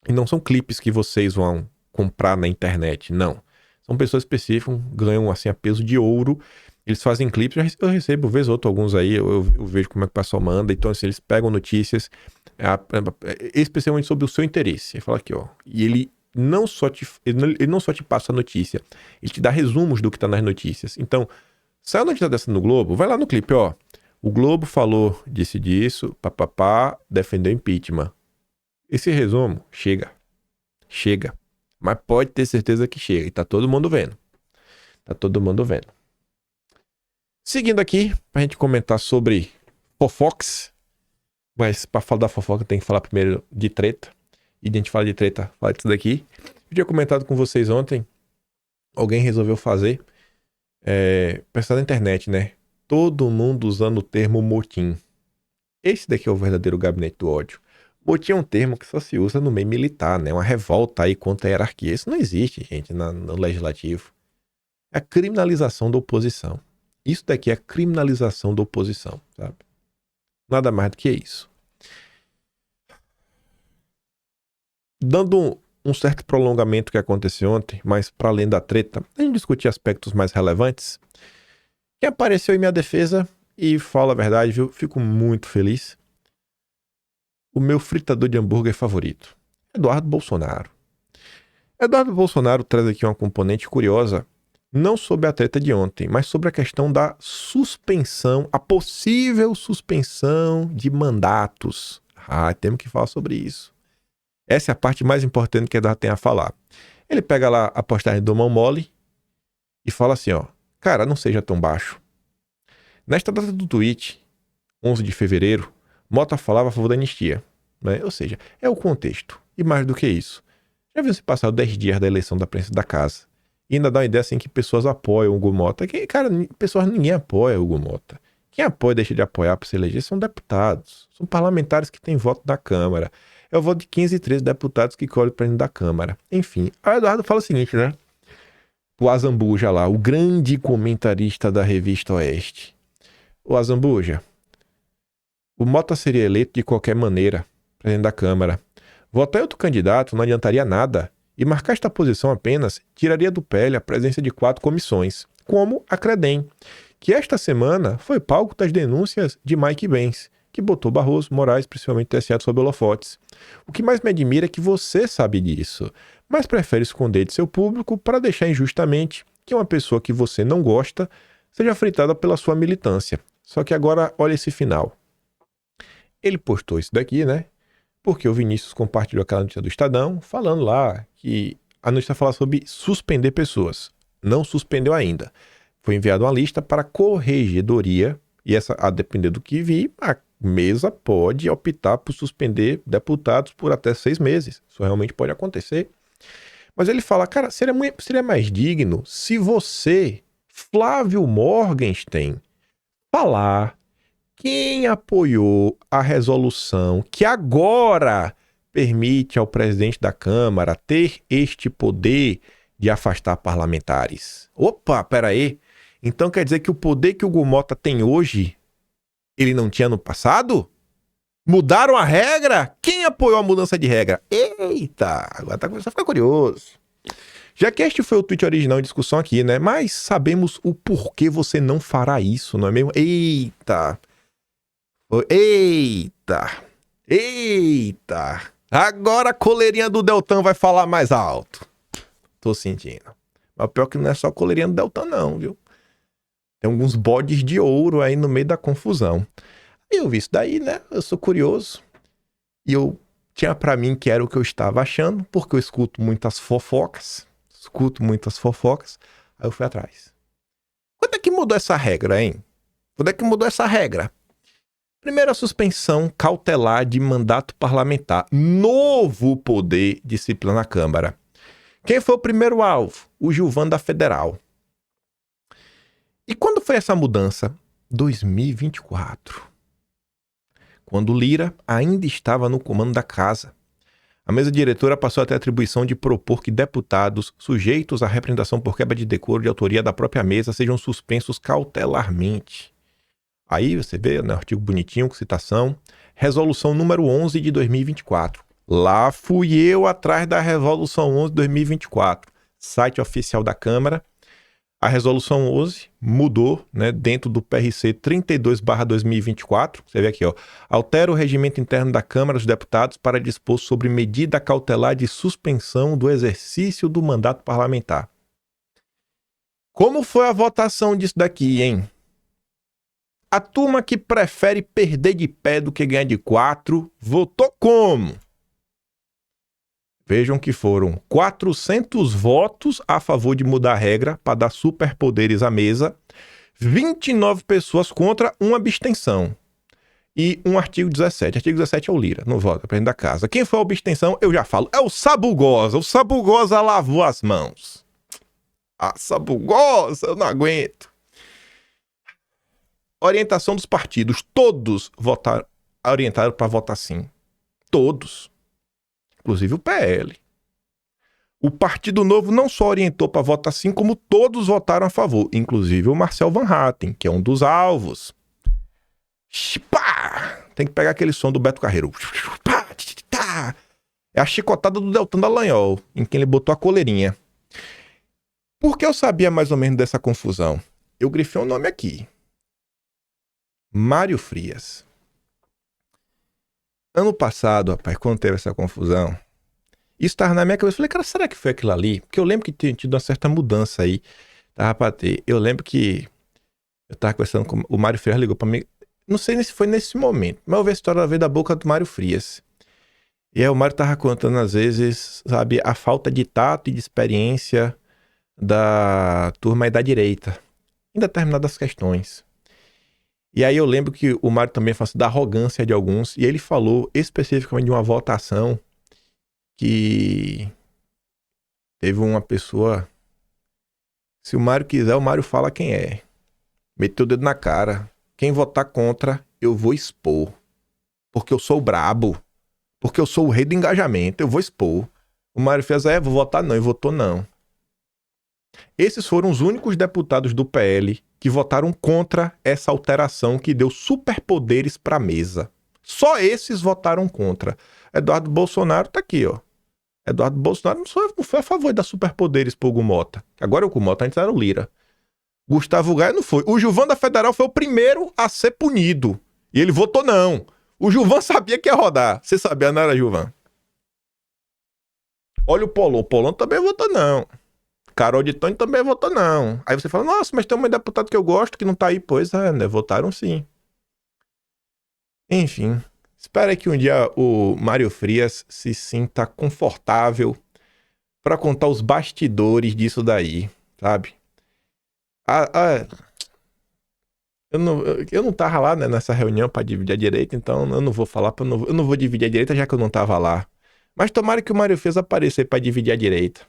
E não são clipes que vocês vão comprar na internet, não. São pessoas específicas, ganham assim a peso de ouro. Eles fazem clipes, eu recebo vez ou outra alguns aí, eu vejo como é que o pessoal manda. Então assim, eles pegam notícias, especialmente sobre o seu interesse. Ele fala aqui, ó, e ele não só te passa a notícia, ele te dá resumos do que tá nas notícias. Então, saiu a notícia dessa no Globo, vai lá no clipe, ó. O Globo falou disso, papapá, defendeu impeachment. Esse resumo chega. Mas pode ter certeza que chega. E tá todo mundo vendo. Seguindo aqui, pra gente comentar sobre fofocas. Mas pra falar da fofoca tem que falar primeiro de treta. E a gente fala de treta, fala disso daqui. Eu tinha comentado com vocês ontem. Alguém resolveu fazer. Pessoal da internet, né? Todo mundo usando o termo motim. Esse daqui é o verdadeiro gabinete do ódio. Motim é um termo que só se usa no meio militar, né? Uma revolta aí contra a hierarquia. Isso não existe, gente, no legislativo. É a criminalização da oposição. Isso daqui é a criminalização da oposição, sabe? Nada mais do que isso. Dando um certo prolongamento que aconteceu ontem, mas para além da treta, a gente discutir aspectos mais relevantes. Quem apareceu em minha defesa, e falo a verdade, viu? Fico muito feliz. O meu fritador de hambúrguer favorito, Eduardo Bolsonaro. Eduardo Bolsonaro traz aqui uma componente curiosa, não sobre a treta de ontem, mas sobre a questão da suspensão, a possível suspensão de mandatos. Temos que falar sobre isso. Essa é a parte mais importante que Eduardo tem a falar. Ele pega lá a postagem do Mão Mole e fala assim, ó, cara, não seja tão baixo. Nesta data do tweet, 11 de fevereiro, Mota falava a favor da anistia, né? Ou seja, é o contexto. E mais do que isso, já viu se passar 10 dias da eleição da presidência da casa. E ainda dá uma ideia assim que pessoas apoiam o Hugo Mota. Cara, ninguém apoia o Hugo Mota. Quem apoia deixa de apoiar para se eleger são deputados. São parlamentares que têm voto da Câmara. É o voto de 15 e 13 deputados que colhem o presidente da Câmara. Enfim, o Eduardo fala o seguinte, né? O Azambuja lá, o grande comentarista da revista Oeste. O Azambuja, o Mota seria eleito de qualquer maneira, presidente da Câmara. Votar em outro candidato não adiantaria nada. E marcar esta posição apenas tiraria do PL a presença de 4 comissões, como a CREDEM, que esta semana foi palco das denúncias de Mike Benz, que botou Barroso, Moraes, principalmente TSE, sob holofotes. O que mais me admira é que você sabe disso, mas prefere esconder de seu público para deixar injustamente que uma pessoa que você não gosta seja fritada pela sua militância. Só que agora, olha esse final. Ele postou isso daqui, né? Porque o Vinícius compartilhou aquela notícia do Estadão, falando lá que a notícia fala sobre suspender pessoas. Não suspendeu ainda. Foi enviada uma lista para a corregedoria, e essa, a depender do que vir, a mesa pode optar por suspender deputados por até 6 meses. Isso realmente pode acontecer. Mas ele fala, cara, seria mais digno se você, Flávio Morgenstern, falar quem apoiou a resolução que agora permite ao presidente da Câmara ter este poder de afastar parlamentares. Opa, peraí. Então quer dizer que o poder que o Hugo Mota tem hoje, ele não tinha no passado? Mudaram a regra? Quem apoiou a mudança de regra? Eita, agora tá começando a ficar curioso. Já que este foi o tweet original em discussão aqui, né? Mas sabemos o porquê você não fará isso, não é mesmo? Eita! Agora a coleirinha do Deltan vai falar mais alto. Tô sentindo. Mas o pior que não é só a coleirinha do Deltan não, viu? Tem alguns bodes de ouro aí no meio da confusão. Eu vi isso daí, né? Eu sou curioso. E eu tinha pra mim que era o que eu estava achando, porque eu escuto muitas fofocas. Aí eu fui atrás. Quando é que mudou essa regra, hein? Primeiro, a suspensão cautelar de mandato parlamentar. Novo poder disciplinar na Câmara. Quem foi o primeiro alvo? O Gilvan da Federal. E quando foi essa mudança? 2024. Quando Lira ainda estava no comando da casa. A mesa diretora passou a ter a atribuição de propor que deputados sujeitos à representação por quebra de decoro de autoria da própria mesa sejam suspensos cautelarmente. Aí você vê, né, artigo bonitinho com citação, resolução número 11 de 2024. Lá fui eu atrás da resolução 11 de 2024. Site oficial da Câmara. A resolução 11 mudou, né, dentro do PRC 32/2024. Você vê aqui, ó. Altera o regimento interno da Câmara dos Deputados para dispor sobre medida cautelar de suspensão do exercício do mandato parlamentar. Como foi a votação disso daqui, hein? A turma que prefere perder de pé do que ganhar de 4 votou como? Vejam que foram 400 votos a favor de mudar a regra para dar superpoderes à mesa, 29 pessoas contra, uma abstenção. E um artigo 17. Artigo 17 é o Lira, não vota, presidente da casa. Quem foi a abstenção, eu já falo. É o Sabugosa. O Sabugosa lavou as mãos. A Sabugosa, eu não aguento. Orientação dos partidos. Todos votaram, orientaram para votar sim. Todos. Inclusive o PL. O Partido Novo não só orientou para votar sim, como todos votaram a favor. Inclusive o Marcel Van Hatten, que é um dos alvos. Pá! Tem que pegar aquele som do Beto Carreiro. Pá! É a chicotada do Deltan Dallagnol, em quem ele botou a coleirinha. Porque eu sabia mais ou menos dessa confusão. Eu grifei um nome aqui. Mário Frias. Ano passado, rapaz, quando teve essa confusão, isso tava na minha cabeça. Eu falei, cara, será que foi aquilo ali? Porque eu lembro que tinha tido uma certa mudança aí. Tava pra ter. Eu lembro que eu tava conversando com o Mário Frias, ligou pra mim. Não sei se foi nesse momento, mas eu vi a história da boca do Mário Frias. E aí o Mário tava contando, às vezes, sabe, a falta de tato e de experiência da turma aí da direita, em determinadas questões. E aí eu lembro que o Mário também falou assim, da arrogância de alguns, e ele falou especificamente de uma votação que teve uma pessoa, se o Mário quiser, o Mário fala quem é. Meteu o dedo na cara. Quem votar contra, eu vou expor. Porque eu sou brabo. Porque eu sou o rei do engajamento, eu vou expor. O Mário fez, vou votar não, e votou não. Esses foram os únicos deputados do PL que votaram contra essa alteração que deu superpoderes para a mesa. Só esses votaram contra. Eduardo Bolsonaro tá aqui, ó. Eduardo Bolsonaro não foi a favor da superpoderes pro Hugo Mota. Agora o Hugo Mota antes era o Lira. Gustavo Gaia não foi. O Gilvan da Federal foi o primeiro a ser punido. E ele votou não. O Gilvan sabia que ia rodar. Você sabia, não era, Gilvan? Olha o Polon. O Polon também votou não. Carol de Tony também votou não. Aí você fala, nossa, mas tem um deputado que eu gosto que não tá aí. Pois é, né? Votaram sim. Enfim. Espero que um dia o Mário Frias se sinta confortável para contar os bastidores disso daí, sabe? Eu não tava lá, né, nessa reunião para dividir a direita, então eu não vou falar, eu não vou dividir a direita já que eu não tava lá. Mas tomara que o Mário Frias apareça para dividir a direita.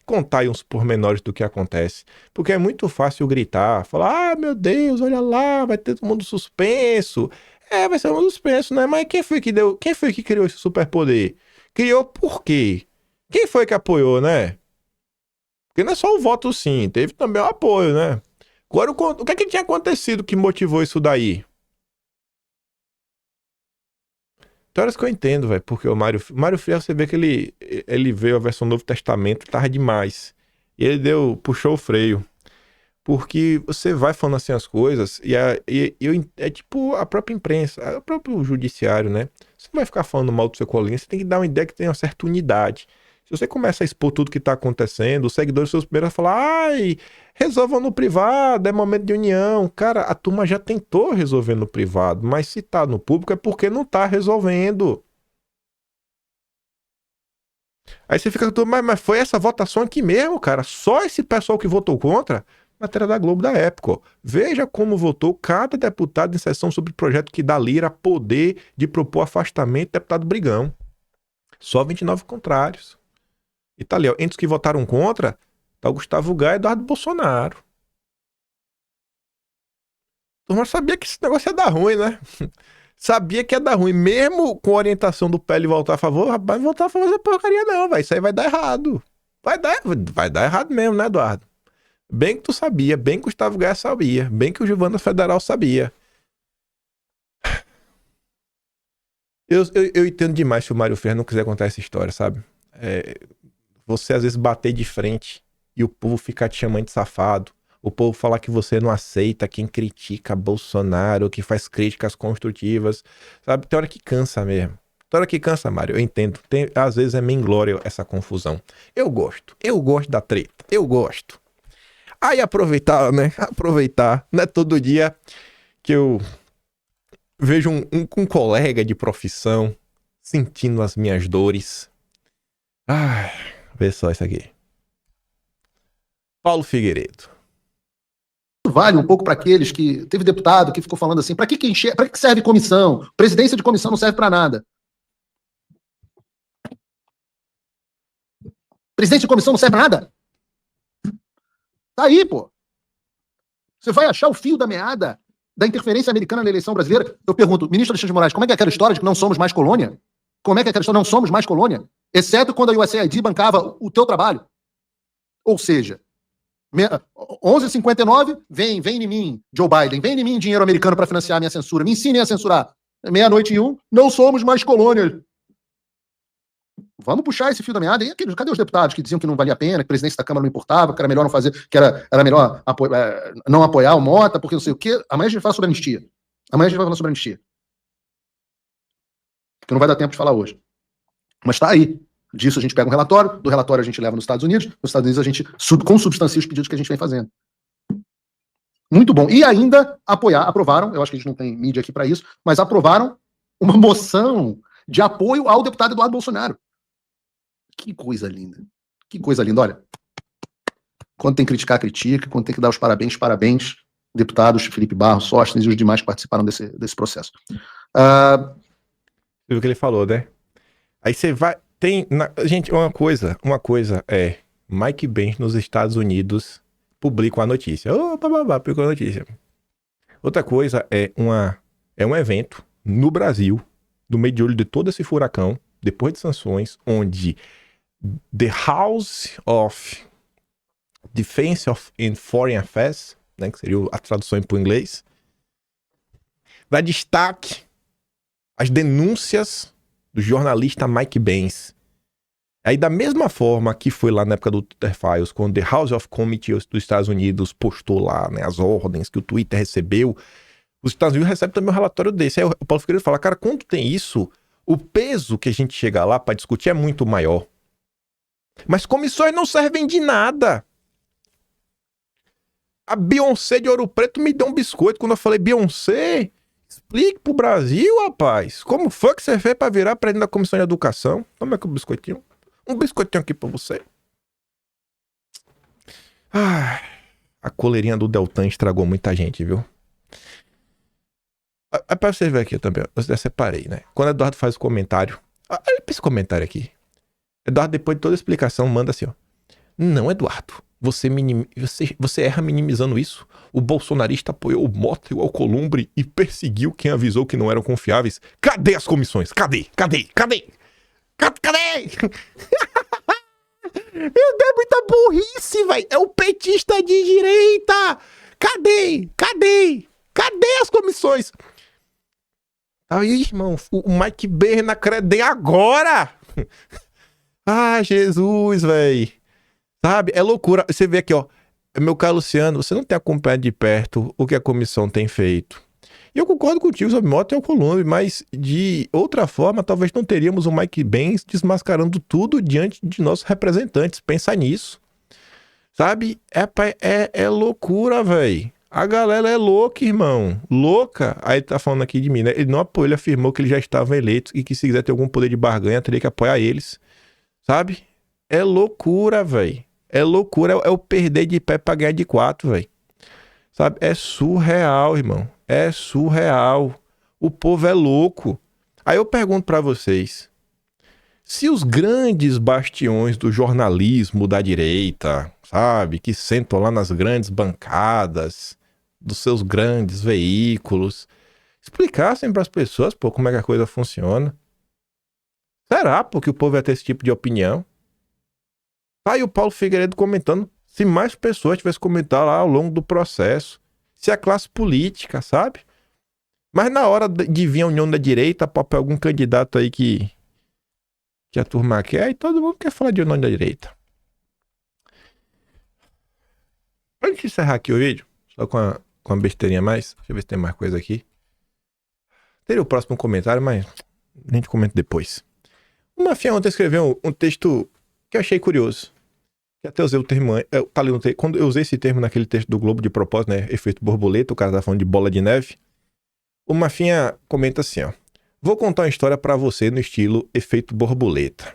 Contar aí uns pormenores do que acontece. Porque é muito fácil gritar, falar, meu Deus, olha lá, vai ter todo mundo suspenso. Vai ser um suspenso, né? Mas quem foi que criou esse superpoder? Criou por quê? Quem foi que apoiou, né? Porque não é só o voto sim, teve também o apoio, né? Agora, o que é que tinha acontecido que motivou isso daí? Tem horas que eu entendo, velho, porque o Mário Frias, você vê que ele veio a versão Novo Testamento, tava demais. E ele puxou o freio. Porque você vai falando assim as coisas é tipo a própria imprensa, o próprio judiciário, né? Você não vai ficar falando mal do seu colega, você tem que dar uma ideia que tem uma certa unidade. Se você começa a expor tudo que tá acontecendo, os seguidores seus primeiros vão falar, resolvam no privado, é momento de união. Cara, a turma já tentou resolver no privado, mas se tá no público é porque não tá resolvendo. Aí você fica, mas foi essa votação aqui mesmo, cara? Só esse pessoal que votou contra? Matéria da Globo da época, ó. Veja como votou cada deputado em sessão sobre o projeto que dá Lira poder de propor afastamento do deputado Brigão. Só 29 contrários. E tá ali, ó, entre os que votaram contra, tá o Gustavo Gaia e Eduardo Bolsonaro. Turma sabia que esse negócio ia dar ruim, né? Sabia que ia dar ruim. Mesmo com a orientação do PL voltar a favor, rapaz, não voltar a favor dessa porcaria não, velho. Isso aí vai dar errado. Vai dar errado mesmo, né, Eduardo? Bem que tu sabia, bem que o Gustavo Gaia sabia, bem que o Giovana Federal sabia. Eu entendo demais se o Mário Ferreira não quiser contar essa história, sabe? Você às vezes bater de frente e o povo ficar te chamando de safado. O povo falar que você não aceita quem critica Bolsonaro, que faz críticas construtivas, sabe? Tem hora que cansa mesmo. Tem hora que cansa, Mário, eu entendo. Às vezes é meio inglória essa confusão. Eu gosto da treta, eu gosto. Aí aproveitar, né? Aproveitar, não é todo dia que eu vejo um colega de profissão sentindo as minhas dores. Ai, vê só isso aqui. Paulo Figueiredo. Vale um pouco para aqueles que... Teve deputado que ficou falando assim, para que serve comissão? Presidência de comissão não serve para nada. Presidente de comissão não serve para nada? Tá aí, pô. Você vai achar o fio da meada da interferência americana na eleição brasileira? Eu pergunto, ministro Alexandre de Moraes, como é que é aquela história de que não somos mais colônia? Como é que é aquela história de não somos mais colônia? Exceto quando a USAID bancava o teu trabalho. Ou seja, 11h59, vem em mim, Joe Biden, vem em mim dinheiro americano para financiar a minha censura, me ensinem a censurar. 00:01, não somos mais colônia. Vamos puxar esse fio da meada. E cadê os deputados que diziam que não valia a pena, que a presidência da Câmara não importava, que era melhor não fazer, que era melhor não apoiar o Mota, porque não sei o quê. Amanhã a gente vai falar sobre anistia. Porque não vai dar tempo de falar hoje. Mas tá aí. Disso a gente pega um relatório, do relatório a gente leva nos Estados Unidos a gente consubstancia os pedidos que a gente vem fazendo. Muito bom. E ainda aprovaram, eu acho que a gente não tem mídia aqui para isso, mas aprovaram uma moção de apoio ao deputado Eduardo Bolsonaro. Que coisa linda. Que coisa linda. Olha, quando tem que criticar, critica. Quando tem que dar os parabéns, parabéns. Deputados Felipe Barros, Sóstenes e os demais que participaram desse processo. Você viu o que ele falou, né? Aí você vai... Gente, uma coisa é... Mike Pence nos Estados Unidos publica uma notícia. Publica uma notícia. Outra coisa é um evento no Brasil, no meio de olho de todo esse furacão, depois de sanções, onde The House of Defense and Foreign Affairs, né, que seria a tradução para o inglês, dá destaque às denúncias do jornalista Mike Pence. Aí, da mesma forma que foi lá na época do Twitter Files, quando The House of Committee dos Estados Unidos postou lá, né, as ordens que o Twitter recebeu, os Estados Unidos recebem também um relatório desse. Aí o Paulo Figueiredo fala, cara, quando tem isso, o peso que a gente chega lá para discutir é muito maior. Mas comissões não servem de nada. A Beyoncé de Ouro Preto me deu um biscoito quando eu falei, Beyoncé, explique pro Brasil, rapaz, como foi que você fez pra virar presidente da Comissão de Educação? Toma aqui o biscoitinho. Um biscoitinho aqui pra você. A coleirinha do Deltan estragou muita gente, viu? É pra você ver aqui também, eu separei, né? Quando o Eduardo faz o comentário, olha pra esse comentário aqui. Eduardo, depois de toda a explicação, manda assim, ó. Não, Eduardo, você erra minimizando isso. O bolsonarista apoiou o Mota e o Alcolumbre e perseguiu quem avisou que não eram confiáveis. Cadê as comissões? Cadê? Meu Deus, é muita burrice, velho. É o petista de direita. Cadê as comissões? Aí, irmão, o Mike Berner na Credem agora. Jesus, velho. Sabe? É loucura. Você vê aqui, ó. Meu caro Luciano, você não tem acompanhado de perto o que a comissão tem feito. E eu concordo contigo sobre Mota e Alcolumbre, mas de outra forma, talvez não teríamos o Mike Pence desmascarando tudo diante de nossos representantes. Pensa nisso. Sabe? É loucura, velho. A galera é louca, irmão. Louca. Aí ele tá falando aqui de mim, né? Ele não apoiou, ele afirmou que ele já estava eleito e que se quiser ter algum poder de barganha, teria que apoiar eles. Sabe? É loucura, velho. É loucura. É o perder de pé pra ganhar de 4, velho. Sabe? É surreal, irmão. É surreal. O povo é louco. Aí eu pergunto pra vocês. Se os grandes bastiões do jornalismo da direita, sabe, que sentam lá nas grandes bancadas dos seus grandes veículos, explicassem para as pessoas, pô, como é que a coisa funciona. Será, pô, que o povo ia ter esse tipo de opinião? Tá aí o Paulo Figueiredo comentando, se mais pessoas tivessem comentado lá ao longo do processo, se a classe política, sabe? Mas na hora de vir a união da direita, para algum candidato aí que a turma quer, e todo mundo quer falar de união da direita. Pra gente encerrar aqui o vídeo, só com uma besteirinha a mais, deixa eu ver se tem mais coisa aqui. Teria o próximo comentário, mas a gente comenta depois. O Mafia ontem escreveu um texto que eu achei curioso. Que até usei o termo, tá ali no texto, quando eu usei esse termo naquele texto do Globo de propósito, né? Efeito borboleta, o cara tá falando de bola de neve. O Mafinha comenta assim, ó. Vou contar uma história pra você no estilo efeito borboleta.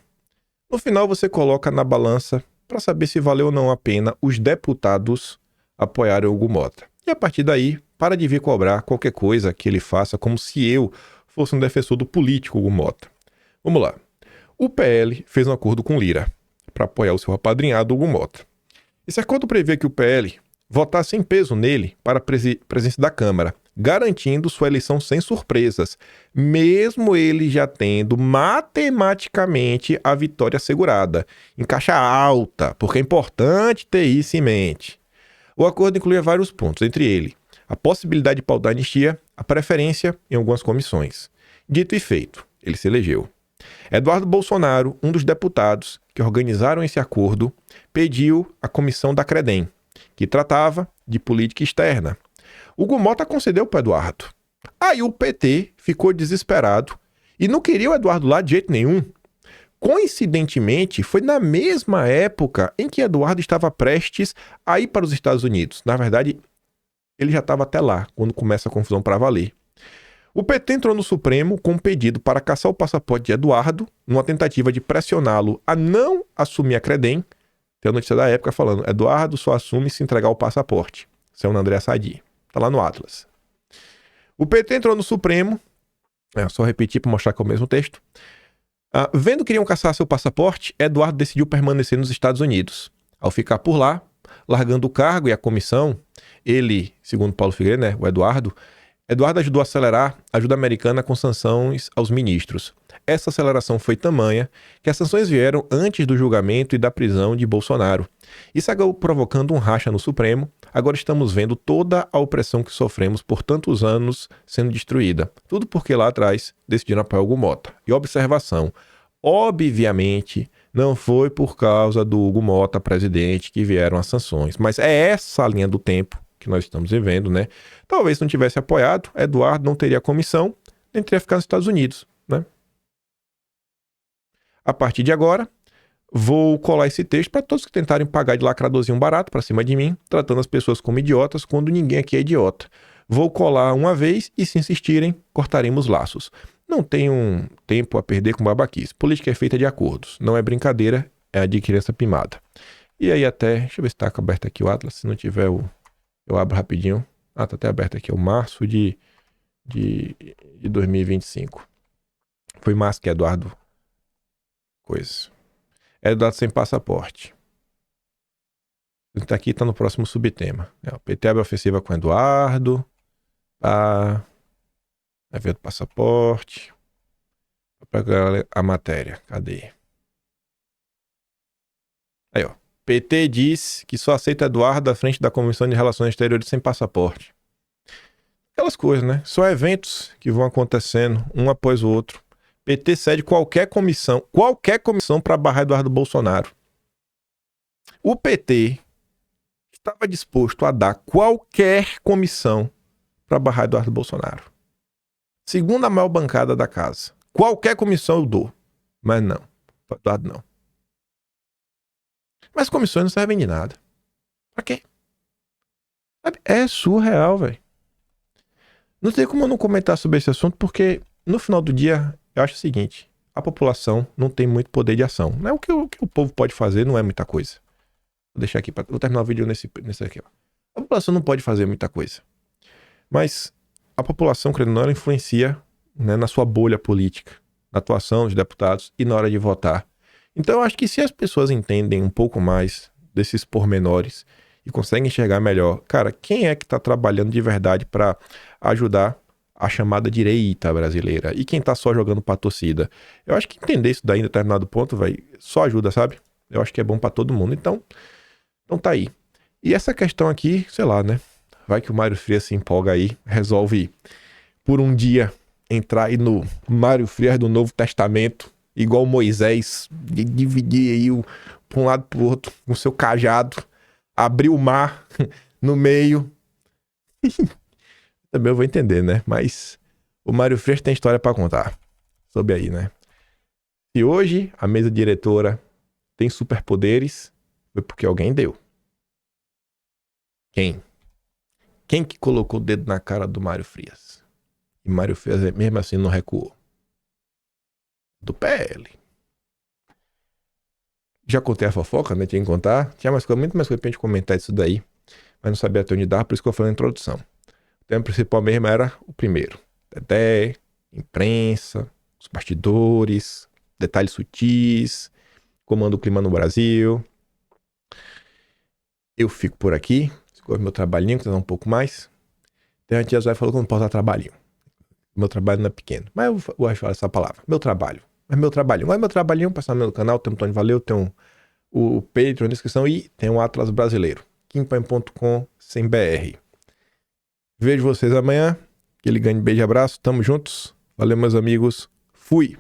No final você coloca na balança pra saber se valeu ou não a pena os deputados apoiarem o Hugo Mota. E a partir daí, para de vir cobrar qualquer coisa que ele faça como se eu fosse um defensor do político Hugo Mota. Vamos lá. O PL fez um acordo com Lira para apoiar o seu apadrinhado Hugo Mota. Esse acordo prevê que o PL votasse em peso nele para a presença da Câmara, garantindo sua eleição sem surpresas, mesmo ele já tendo matematicamente a vitória assegurada, em caixa alta, porque é importante ter isso em mente. O acordo incluía vários pontos, entre eles a possibilidade de pautar anistia, a preferência em algumas comissões. Dito e feito, ele se elegeu. Eduardo Bolsonaro, um dos deputados que organizaram esse acordo, pediu a comissão da Credem, que tratava de política externa. Hugo Mota concedeu para Eduardo. Aí o PT ficou desesperado e não queria o Eduardo lá de jeito nenhum. Coincidentemente, foi na mesma época em que Eduardo estava prestes a ir para os Estados Unidos. Na verdade, ele já estava até lá, quando começa a confusão para valer. O PT entrou no Supremo com um pedido para cassar o passaporte de Eduardo, numa tentativa de pressioná-lo a não assumir a Credem. Tem a notícia da época falando, Eduardo só assume se entregar o passaporte. Saiu na André Sadi. Tá lá no Atlas. O PT entrou no Supremo, só repetir para mostrar que é o mesmo texto. Vendo que iriam caçar seu passaporte, Eduardo decidiu permanecer nos Estados Unidos. Ao ficar por lá, largando o cargo e a comissão, ele, segundo Paulo Figueiredo, né, o Eduardo ajudou a acelerar a ajuda americana com sanções aos ministros. Essa aceleração foi tamanha que as sanções vieram antes do julgamento e da prisão de Bolsonaro. Isso acabou provocando um racha no Supremo. Agora estamos vendo toda a opressão que sofremos por tantos anos sendo destruída. Tudo porque lá atrás decidiram apoiar o Hugo Mota. E observação, obviamente não foi por causa do Hugo Mota, presidente, que vieram as sanções. Mas é essa a linha do tempo que nós estamos vivendo, né? Talvez se não tivesse apoiado, Eduardo não teria comissão, nem teria ficado nos Estados Unidos, né? A partir de agora, vou colar esse texto para todos que tentarem pagar de lacradorzinho barato para cima de mim, tratando as pessoas como idiotas, quando ninguém aqui é idiota. Vou colar uma vez e, se insistirem, cortaremos laços. Não tenho tempo a perder com babaquice. Política é feita de acordos. Não é brincadeira, é adquirir essa pimada. E aí até... Deixa eu ver se está aberto aqui o Atlas. Se não tiver, eu abro rapidinho. Tá até aberto aqui. É o março de 2025. Foi março que Eduardo... Coisa. Eduardo sem passaporte. Tá aqui, tá no próximo subtema. O PT abre ofensiva com Eduardo. Tá. Evento do passaporte. Vou pegar a matéria. Cadê? Aí, ó. PT diz que só aceita Eduardo à frente da Comissão de Relações Exteriores sem passaporte. Aquelas coisas, né? São eventos que vão acontecendo um após o outro. PT cede qualquer comissão para barrar Eduardo Bolsonaro. O PT estava disposto a dar qualquer comissão para barrar Eduardo Bolsonaro. Segunda a maior bancada da casa. Qualquer comissão eu dou. Mas não. Para Eduardo não. Mas comissões não servem de nada. Pra quê? É surreal, velho. Não tem como eu não comentar sobre esse assunto, porque no final do dia... Eu acho o seguinte, a população não tem muito poder de ação. Não é o que o povo pode fazer, não é muita coisa. Vou deixar aqui, vou terminar o vídeo nesse aqui. Ó. A população não pode fazer muita coisa. Mas a população, querendo ou não, ela influencia, né, na sua bolha política. na atuação dos deputados e na hora de votar. Então eu acho que se as pessoas entendem um pouco mais desses pormenores e conseguem enxergar melhor, cara, quem é que está trabalhando de verdade para ajudar a chamada direita brasileira e quem tá só jogando pra torcida? Eu acho que entender isso daí em determinado ponto, só ajuda, sabe? Eu acho que é bom pra todo mundo. Então tá aí. E essa questão aqui, sei lá, né? Vai que o Mário Frias se empolga aí, resolve por um dia entrar aí no Mário Frias do Novo Testamento, igual Moisés, de dividir aí pra um lado pro outro com seu cajado, abrir o mar no meio. Também eu vou entender, né? Mas o Mário Frias tem história pra contar. Soube aí, né? Se hoje a mesa diretora tem superpoderes, foi porque alguém deu. Quem? Quem que colocou o dedo na cara do Mário Frias? E Mário Frias, mesmo assim, não recuou. Do PL. Já contei a fofoca, né? Tinha que contar. Tinha muito mais coisa pra gente comentar isso daí. Mas não sabia até onde dar, por isso que eu falei na introdução. O tema principal mesmo era o primeiro. Dedé, imprensa, os bastidores, detalhes sutis, comando o clima no Brasil. Eu fico por aqui. Escolho meu trabalhinho, que tá um pouco mais. Tem uma tia Zóia falou que eu não posso dar trabalhinho. Meu trabalho não é pequeno. Mas eu gosto de falar essa palavra. Meu trabalho. Mas meu trabalhinho. Mas meu trabalhinho, passar no meu canal, tem o Tony Valeu, tem o Patreon na descrição e tem o Atlas Brasileiro. Kimpan.com sem BR. Vejo vocês amanhã. Aquele grande beijo e abraço. Tamo juntos. Valeu, meus amigos. Fui.